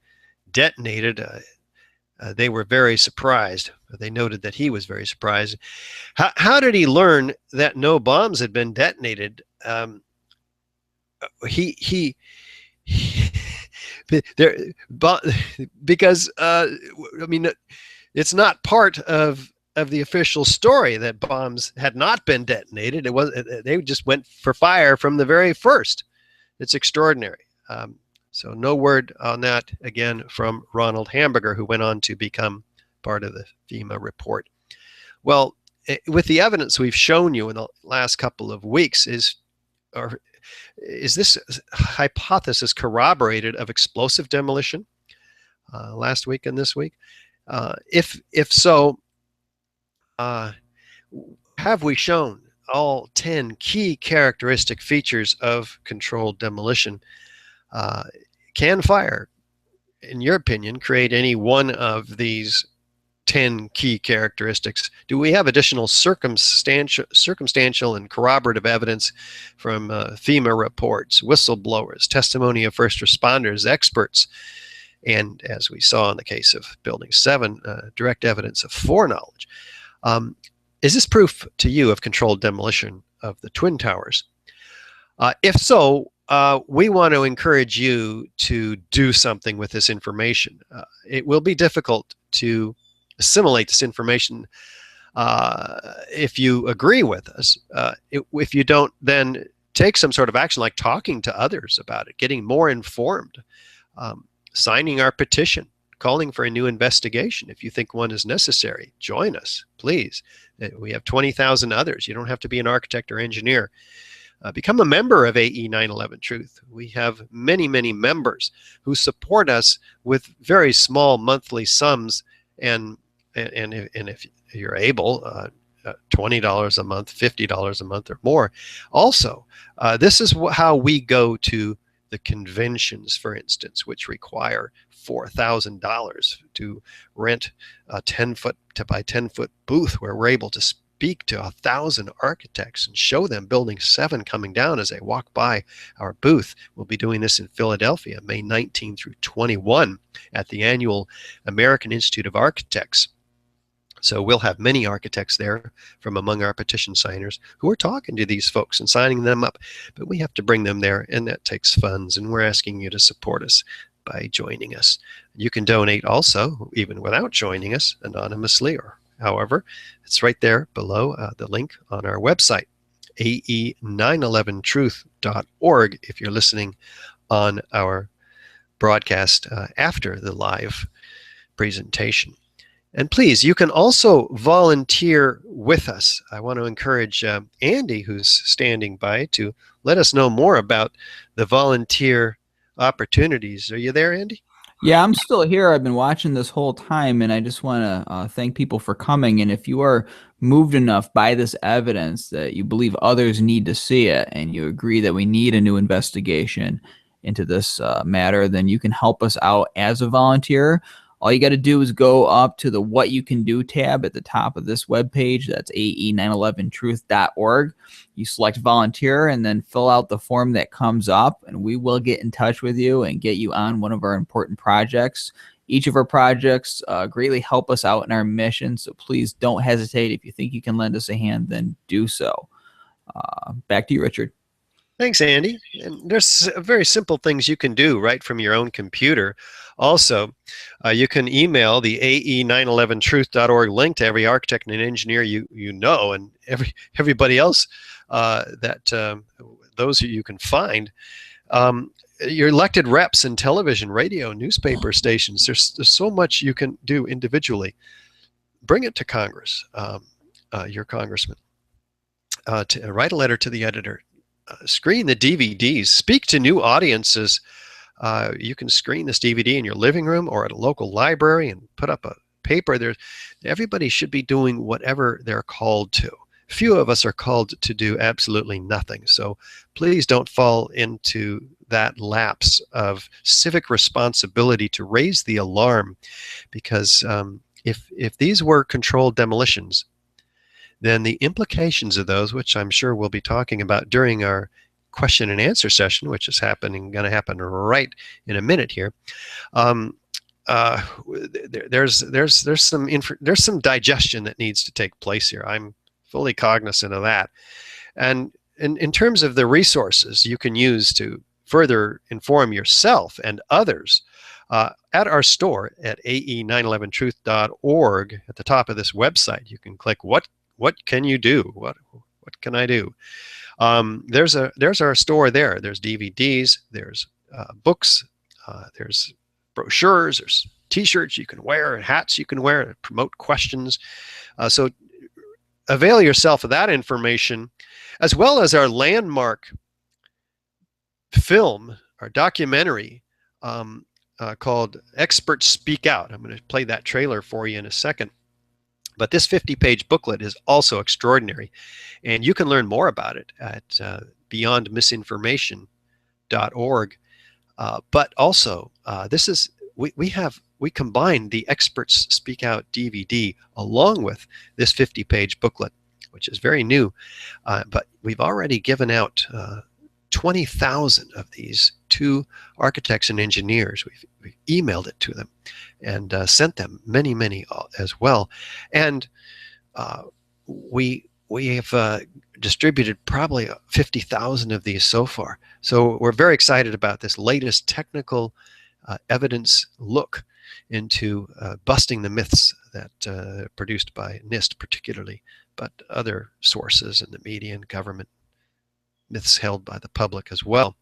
detonated, they were very surprised. They noted that he was very surprised. How did he learn that no bombs had been detonated? Because I mean, it's not part of the official story that bombs had not been detonated. It was, they just went for fire from the very first. It's extraordinary. So no word on that again from Ronald Hamburger, who went on to become part of the FEMA report. Well, with the evidence we've shown you in the last couple of weeks, is this hypothesis corroborated of explosive demolition last week and this week? If so, have we shown all 10 key characteristic features of controlled demolition? Can fire, in your opinion, create any one of these 10 key characteristics? Do we have additional circumstantial and corroborative evidence from FEMA reports, whistleblowers, testimony of first responders, experts, and, as we saw in the case of Building 7, direct evidence of foreknowledge? Is this proof to you of controlled demolition of the Twin Towers? If so, we want to encourage you to do something with this information. It will be difficult to assimilate this information if you agree with us. If you don't then take some sort of action, like talking to others about it, getting more informed, signing our petition, calling for a new investigation. If you think one is necessary, join us, please. We have 20,000 others. You don't have to be an architect or engineer. Become a member of AE911Truth. We have many, many members who support us with very small monthly sums, and if you're able, $20 a month, $50 a month or more. Also, this is how we go to the conventions, for instance, which require $4,000 to rent a 10-foot by 10-foot booth, where we're able to speak to 1,000 architects and show them Building 7 coming down as they walk by our booth. We'll be doing this in Philadelphia, May 19 through 21 at the annual American Institute of Architects. So we'll have many architects there from among our petition signers who are talking to these folks and signing them up. But we have to bring them there, and that takes funds, and we're asking you to support us by joining us. You can donate also, even without joining us, anonymously, or however. It's right there below the link on our website, AE911Truth.org, if you're listening on our broadcast after the live presentation. And please, you can also volunteer with us. I want to encourage Andy, who's standing by, to let us know more about the volunteer opportunities. Are you there, Andy? Yeah, I'm still here. I've been watching this whole time, and I just want to thank people for coming. And if you are moved enough by this evidence that you believe others need to see it, and you agree that we need a new investigation into this matter, then you can help us out as a volunteer. All you got to do is go up to the What You Can Do tab at the top of this webpage. That's AE911Truth.org. You select volunteer and then fill out the form that comes up, and we will get in touch with you and get you on one of our important projects. Each of our projects greatly help us out in our mission, so please don't hesitate. If you think you can lend us a hand, then do so. Back to you, Richard. Thanks, Andy. And there's very simple things you can do right from your own computer. Also, you can email the AE911Truth.org link to every architect and engineer you know, and everybody else those you can find. Your elected reps in television, radio, newspaper stations. There's so much you can do individually. Bring it to Congress, your congressman. Write a letter to the editor. Screen the DVDs. Speak to new audiences You can screen this DVD in your living room or at a local library and put up a paper. Everybody should be doing whatever they're called to. Few of us are called to do absolutely nothing. So please don't fall into that lapse of civic responsibility to raise the alarm, because if these were controlled demolitions, then the implications of those, which I'm sure we'll be talking about during our question and answer session, which is going to happen right in a minute here. There's some digestion that needs to take place here. I'm fully cognizant of that. And in terms of the resources you can use to further inform yourself and others, at our store at AE911Truth.org, at the top of this website, you can click what can you do? What can I do? There's our store there. There's DVDs, there's books, there's brochures, there's t-shirts you can wear and hats you can wear to promote questions. So avail yourself of that information, as well as our landmark film, our documentary called Experts Speak Out. I'm going to play that trailer for you in a second. But this 50-page booklet is also extraordinary, and you can learn more about it at beyondmisinformation.org. But also, we combined the Experts Speak Out DVD along with this 50-page booklet, which is very new. But we've already given out 20,000 of these to architects and engineers. We've emailed it to them and sent them many as well. And we have distributed probably 50,000 of these so far. So we're very excited about this latest technical evidence look into busting the myths that are produced by NIST particularly, but other sources in the media and government, myths held by the public as well.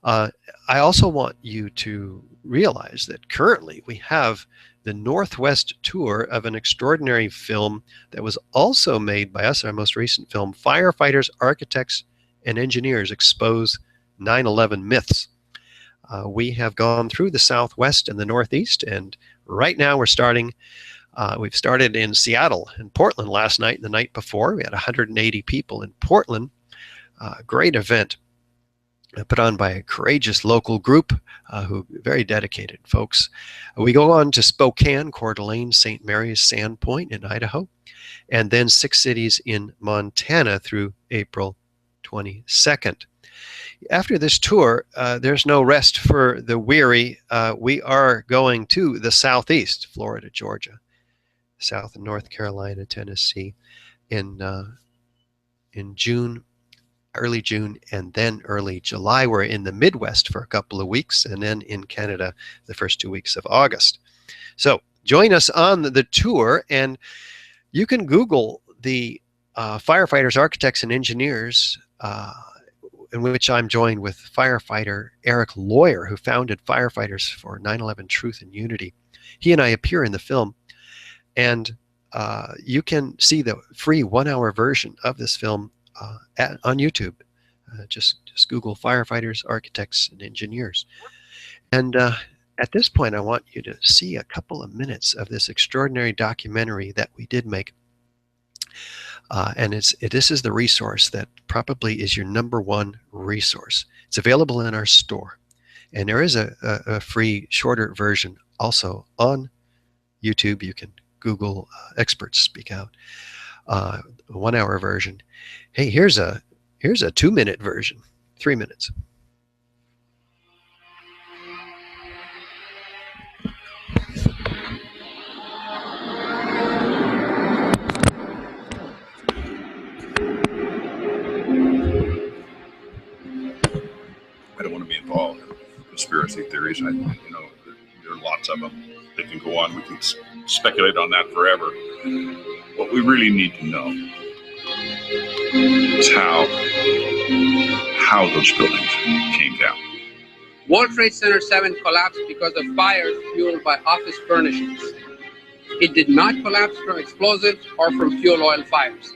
I also want you to realize that currently we have the Northwest tour of an extraordinary film that was also made by us, our most recent film, Firefighters, Architects, and Engineers Expose 9/11 Myths. We have gone through the Southwest and the Northeast, and right now we've started in Seattle and Portland last night and the night before. We had 180 people in Portland. Great event put on by a courageous local group who very dedicated folks. We go on to Spokane, Coeur d'Alene, St. Mary's, Sandpoint in Idaho, and then 6 cities in Montana through April 22nd. After this tour, there's no rest for the weary. We are going to the Southeast, Florida, Georgia, South and North Carolina, Tennessee, in June, early June, and then early July. We're in the Midwest for a couple of weeks, and then in Canada the first 2 weeks of August. So join us on the tour, and you can Google the Firefighters, Architects, and Engineers, in which I'm joined with firefighter Eric Lawyer, who founded Firefighters for 9/11 Truth and Unity. He and I appear in the film, and you can see the free 1-hour version of this film on YouTube. Just Google Firefighters, Architects, and Engineers. And at this point, I want you to see a couple of minutes of this extraordinary documentary that we did make. And this is the resource that probably is your #1 resource. It's available in our store. And there is a free, shorter version also on YouTube. You can Google Experts Speak Out, 1-hour version. Hey, here's a 2-minute version, 3 minutes. I don't want to be involved in conspiracy theories. There are lots of them. They can go on. We can speculate on that forever. What we really need to know is how those buildings came down. World Trade Center 7 collapsed because of fires fueled by office furnishings. It did not collapse from explosives or from fuel oil fires.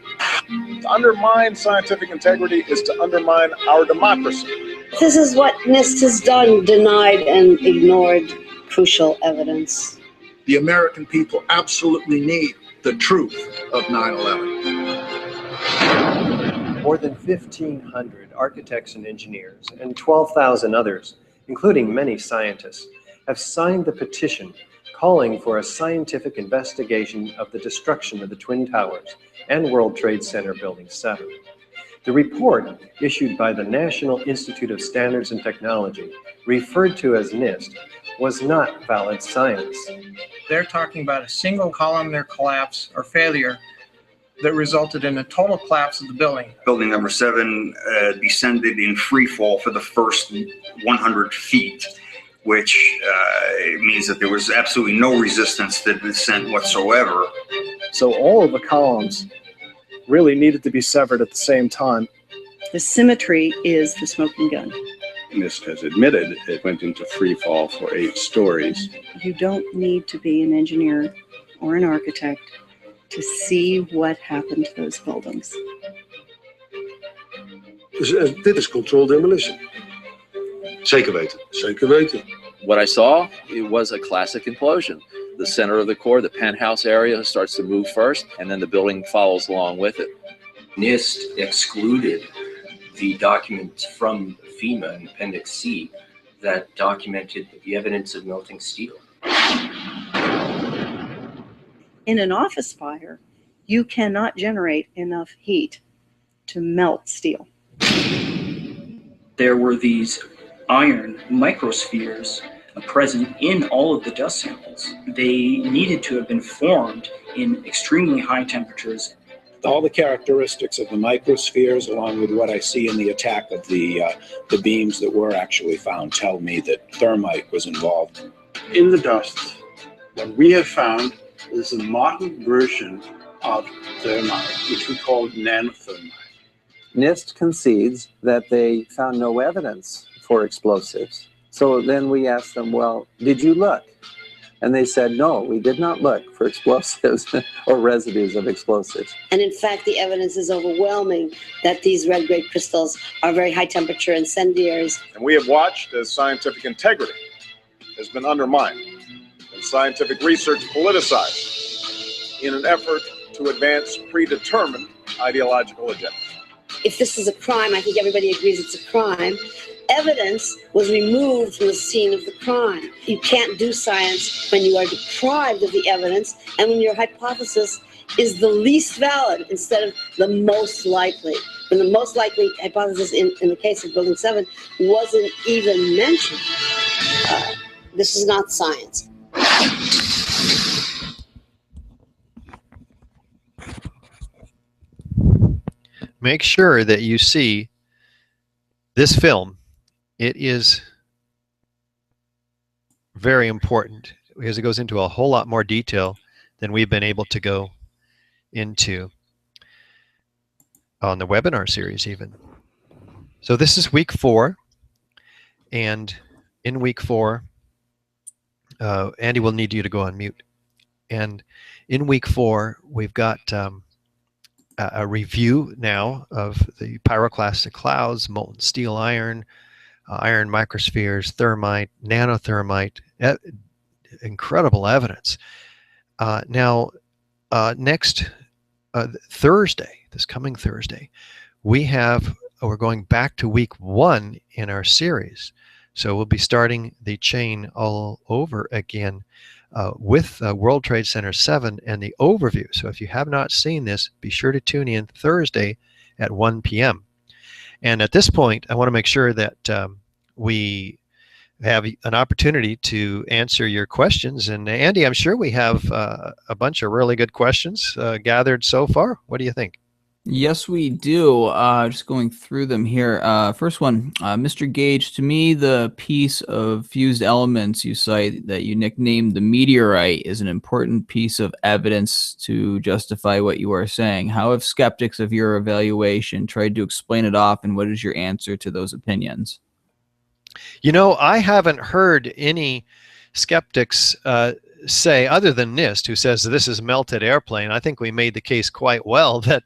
To undermine scientific integrity is to undermine our democracy. This is what NIST has done, denied and ignored crucial evidence. The American people absolutely need the truth of 9/11. More than 1,500 architects and engineers and 12,000 others, including many scientists, have signed the petition calling for a scientific investigation of the destruction of the Twin Towers and World Trade Center Building 7. The report, issued by the National Institute of Standards and Technology, referred to as NIST, was not valid science. They're talking about a single columnar collapse or failure that resulted in a total collapse of the building. Building number 7 descended in free fall for the first 100 feet, which means that there was absolutely no resistance to the descent whatsoever. So all of the columns really needed to be severed at the same time. The symmetry is the smoking gun. NIST has admitted it went into free fall for 8 stories. You don't need to be an engineer or an architect to see what happened to those buildings. Dit is controlled demolition. Zeker weten. Zeker weten. What I saw, it was a classic implosion. The center of the core, the penthouse area, starts to move first, and then the building follows along with it. NIST excluded the documents from FEMA in Appendix C that documented the evidence of melting steel. In an office fire, you cannot generate enough heat to melt steel. There were these iron microspheres present in all of the dust samples. They needed to have been formed in extremely high temperatures. All the characteristics of the microspheres, along with what I see in the attack of the beams that were actually found, tell me that thermite was involved. In the dust, what we have found is a modern version of thermite, which we call nanothermite. NIST concedes that they found no evidence for explosives. So then we asked them, well, did you look? And they said, no, we did not look for explosives or residues of explosives. And in fact, the evidence is overwhelming that these red-grade crystals are very high-temperature incendiaries. And we have watched as scientific integrity has been undermined and scientific research politicized in an effort to advance predetermined ideological agendas. If this is a crime, I think everybody agrees it's a crime. Evidence was removed from the scene of the crime. You can't do science when you are deprived of the evidence and when your hypothesis is the least valid instead of the most likely. When the most likely hypothesis in the case of Building 7 wasn't even mentioned. This is not science. Make sure that you see this film. It is very important because it goes into a whole lot more detail than we've been able to go into on the webinar series even. So this is week 4, and in week 4, Andy will need you to go on mute. And in week 4, we've got a review now of the pyroclastic clouds, molten steel iron, iron microspheres, thermite, nanothermite, incredible evidence. Now, next Thursday, this coming Thursday, we're going back to week 1 in our series. So we'll be starting the chain all over again with World Trade Center 7 and the overview. So if you have not seen this, be sure to tune in Thursday at 1 p.m. And at this point, I want to make sure that we have an opportunity to answer your questions. And Andy, I'm sure we have a bunch of really good questions gathered so far. What do you think? Yes, we do. Just going through them here. First one, Mr. Gage, to me, the piece of fused elements you cite that you nicknamed the meteorite is an important piece of evidence to justify what you are saying. How have skeptics of your evaluation tried to explain it off, and what is your answer to those opinions? You know, I haven't heard any skeptics say, other than NIST, who says this is melted airplane, I think we made the case quite well that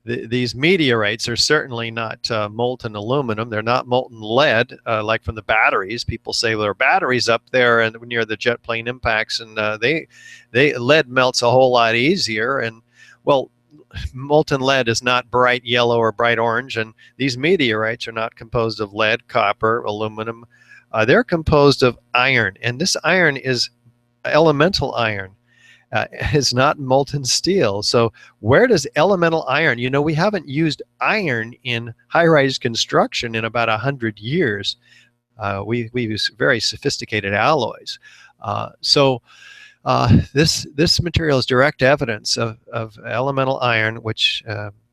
these meteorites are certainly not molten aluminum. They're not molten lead, like from the batteries. People say, well, there are batteries up there and near the jet plane impacts, and lead melts a whole lot easier. And well, molten lead is not bright yellow or bright orange, and these meteorites are not composed of lead, copper, aluminum. They're composed of iron, and this iron is elemental iron. It's not molten steel. So where does elemental iron, you know, we haven't used iron in high-rise construction in about 100 years. We use very sophisticated alloys. This material is direct evidence of elemental iron, which,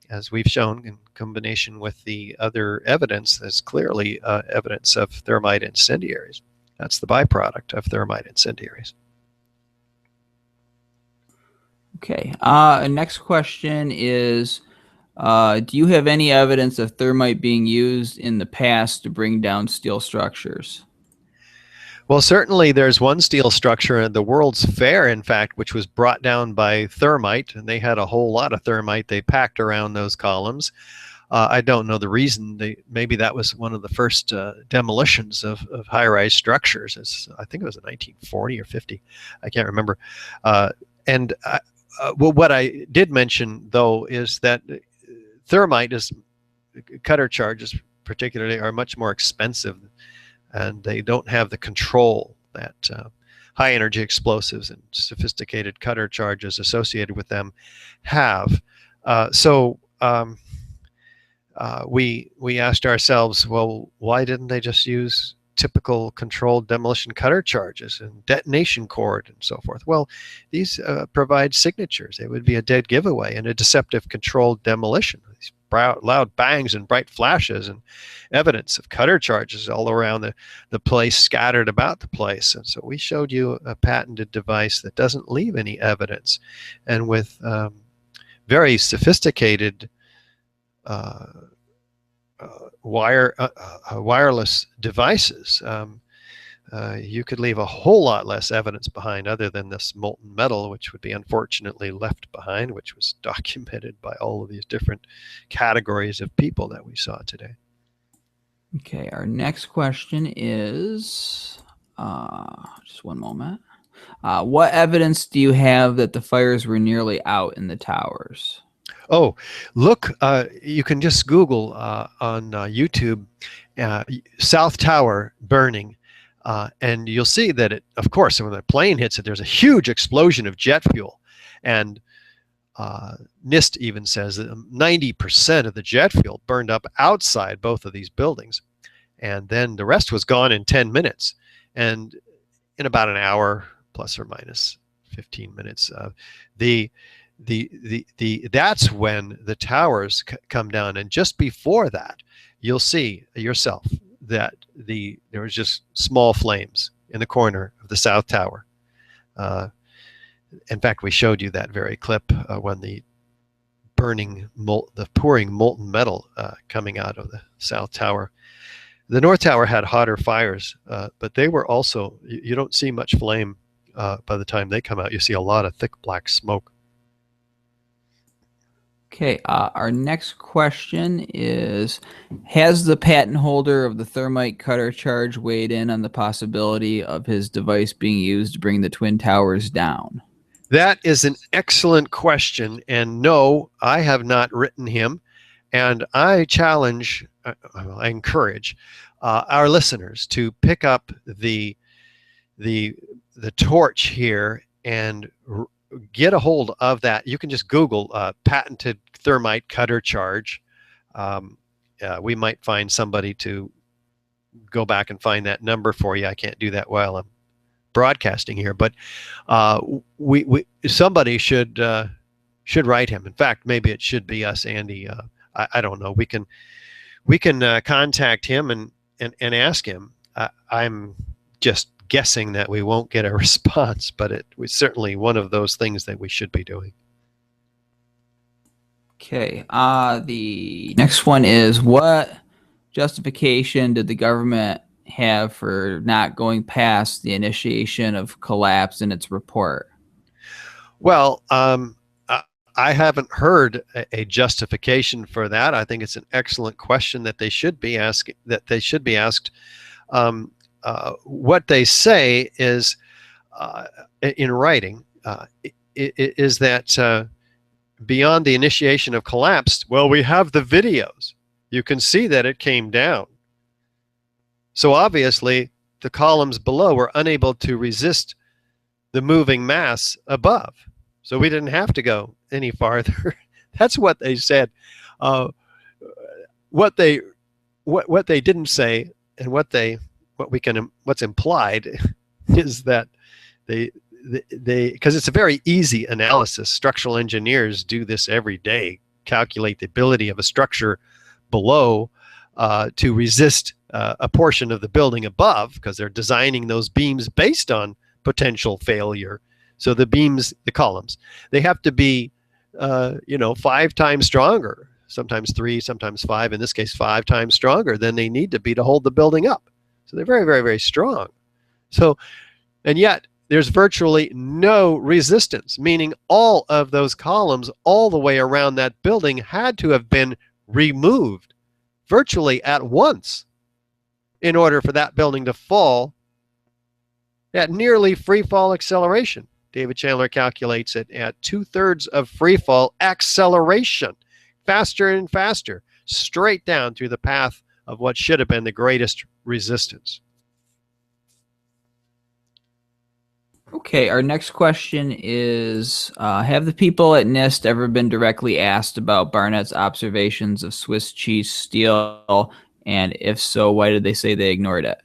as we've shown in combination with the other evidence, is clearly evidence of thermite incendiaries. That's the byproduct of thermite incendiaries. Okay. Next question is, do you have any evidence of thermite being used in the past to bring down steel structures? Well, certainly there's one steel structure at the World's Fair, in fact, which was brought down by thermite, and they had a whole lot of thermite they packed around those columns. I don't know the reason. Maybe that was one of the first demolitions of high-rise structures. I think it was in 1940 or 50. I can't remember. Well, what I did mention, though, is that thermite cutter charges particularly are much more expensive, and they don't have the control that high energy explosives and sophisticated cutter charges associated with them have. We asked ourselves, well, why didn't they just use typical controlled demolition cutter charges and detonation cord and so forth? Well, these provide signatures. It would be a dead giveaway in a deceptive controlled demolition. These loud bangs and bright flashes and evidence of cutter charges all around the place, scattered about the place. And so we showed you a patented device that doesn't leave any evidence, and with very sophisticated wireless devices, you could leave a whole lot less evidence behind other than this molten metal, which would be unfortunately left behind, which was documented by all of these different categories of people that we saw today. Okay, our next question is, just one moment. What evidence do you have that the fires were nearly out in the towers? Oh, look, you can just Google on YouTube, South Tower burning, and you'll see that of course, when the plane hits it, there's a huge explosion of jet fuel. And NIST even says that 90% of the jet fuel burned up outside both of these buildings. And then the rest was gone in 10 minutes. And in about an hour, plus or minus 15 minutes, that's when the towers come down. And just before that, you'll see yourself that there was just small flames in the corner of the South Tower. In fact, we showed you that very clip when the pouring molten metal coming out of the South Tower. The North Tower had hotter fires, but they were also, you don't see much flame by the time they come out. You see a lot of thick black smoke. Okay, our next question is, has the patent holder of the thermite cutter charge weighed in on the possibility of his device being used to bring the Twin Towers down? That is an excellent question, and no, I have not written him, and I challenge, I encourage our listeners to pick up the torch here and get a hold of that. You can just Google patented thermite cutter charge. We might find somebody to go back and find that number for you. I can't do that while I'm broadcasting here, but somebody should write him. In fact, maybe it should be us, Andy. I don't know. We can contact him and ask him. I'm just guessing that we won't get a response, but it was certainly one of those things that we should be doing. Okay, the next one is, what justification did the government have for not going past the initiation of collapse in its report? Well, I haven't heard a justification for that. I think it's an excellent question that they should be asking. What they say is, in writing, is that beyond the initiation of collapse, well, we have the videos. You can see that it came down. So obviously, the columns below were unable to resist the moving mass above. So we didn't have to go any farther. That's what they said. What they didn't say, and what's implied is that they because it's a very easy analysis. Structural engineers do this every day, calculate the ability of a structure below to resist a portion of the building above, because they're designing those beams based on potential failure. So the beams, the columns, they have to be 5 times stronger, sometimes 3, sometimes 5, in this case 5 times stronger than they need to be to hold the building up. So they're very, very, very strong. So, and yet there's virtually no resistance, meaning all of those columns all the way around that building had to have been removed virtually at once in order for that building to fall at nearly free fall acceleration. David Chandler calculates it at 2/3 of free fall acceleration, faster and faster, straight down through the path of what should have been the greatest resistance. Okay, our next question is, have the people at NIST ever been directly asked about Barnett's observations of Swiss cheese steel? And if so, why did they say they ignored it?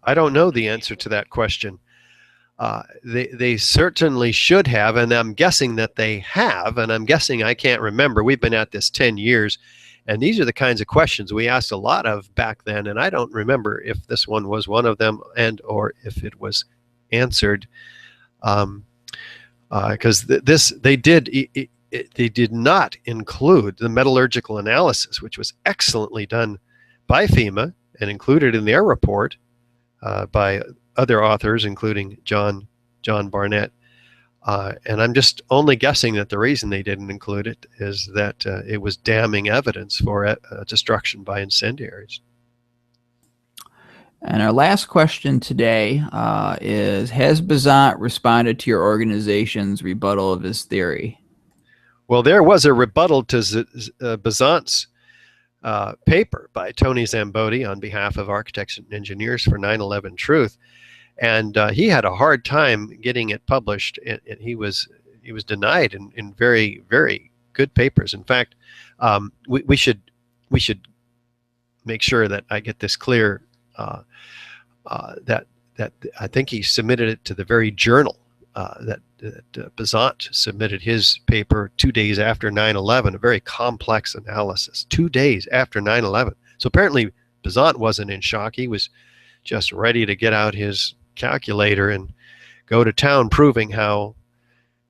I don't know the answer to that question. They certainly should have, and I'm guessing that they have, and I'm guessing I can't remember. We've been at this 10 years, and these are the kinds of questions we asked a lot of back then, and I don't remember if this one was one of them and or if it was answered, because they did not include the metallurgical analysis, which was excellently done by FEMA and included in their report by other authors, including John Barnett. And I'm just only guessing that the reason they didn't include it is that it was damning evidence for destruction by incendiaries. And our last question today is, has Besant responded to your organization's rebuttal of his theory? Well, there was a rebuttal to Besant's paper by Tony Zambodi on behalf of Architects and Engineers for 911Truth. And he had a hard time getting it published, and he was denied in very, very good papers. In fact, we should make sure that I get this clear, that I think he submitted it to the very journal that Besant submitted his paper 2 days after 9/11, a very complex analysis, 2 days after 9/11. So apparently Besant wasn't in shock. He was just ready to get out his calculator and go to town, proving how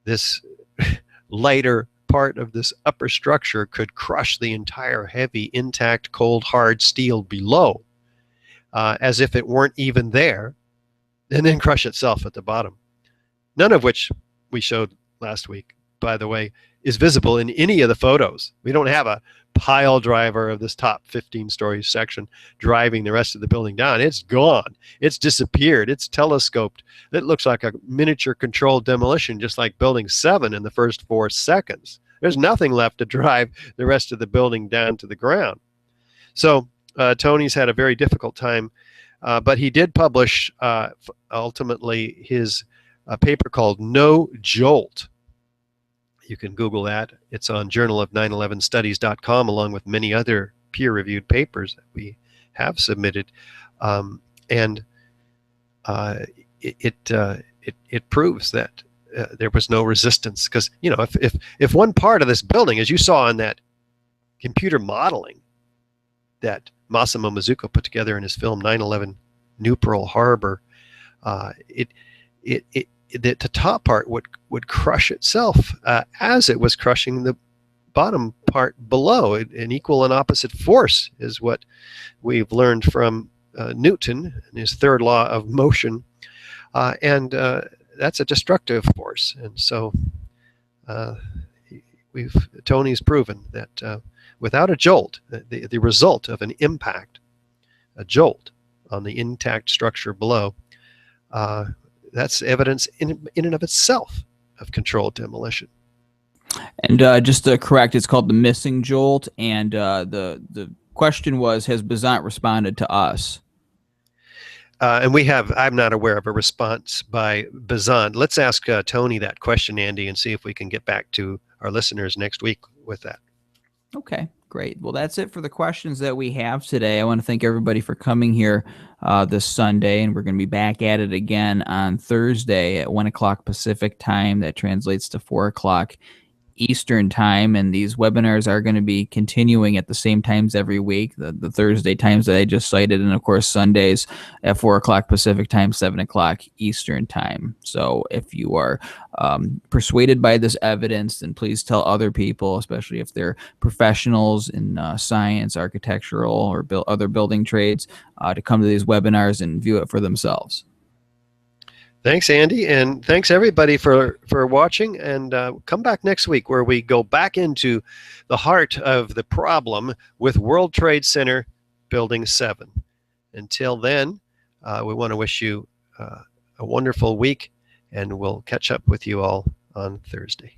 this lighter part of this upper structure could crush the entire heavy, intact, cold, hard steel below, as if it weren't even there, and then crush itself at the bottom. None of which we showed last week, by the way, is visible in any of the photos. We don't have a pile driver of this top 15-story section driving the rest of the building down. It's gone. It's disappeared. It's telescoped. It looks like a miniature controlled demolition, just like Building 7 in the first 4 seconds. There's nothing left to drive the rest of the building down to the ground. So Tony's had a very difficult time, but he did publish ultimately his paper called No Jolt. You can Google that. It's on journalofnine11studies.com, along with many other peer-reviewed papers that we have submitted, and it proves that there was no resistance. Because if one part of this building, as you saw in that computer modeling that Massimo Mazzucco put together in his film 9/11 New Pearl Harbor, the top part would crush itself as it was crushing bottom part below. An equal and opposite force is what we've learned from Newton and his third law of motion, and that's a destructive force. And so Tony's proven that without a jolt, the result of an impact, a jolt on the intact structure below, that's evidence in and of itself of controlled demolition. And just to correct, it's called the missing jolt. And the question was, has Besant responded to us? And I'm not aware of a response by Besant. Let's ask Tony that question, Andy, and see if we can get back to our listeners next week with that. Okay, great. Well, that's it for the questions that we have today. I want to thank everybody for coming here this Sunday, and we're going to be back at it again on Thursday at 1 o'clock Pacific time. That translates to 4 o'clock Eastern time, and these webinars are going to be continuing at the same times every week, the Thursday times that I just cited, and of course Sundays at 4 o'clock Pacific time, 7 o'clock Eastern time. So if you are persuaded by this evidence, then please tell other people, especially if they're professionals in science, architectural, or other building trades, to come to these webinars and view it for themselves. Thanks, Andy, and thanks everybody for watching, and come back next week where we go back into the heart of the problem with World Trade Center Building 7. Until then, we want to wish you a wonderful week, and we'll catch up with you all on Thursday.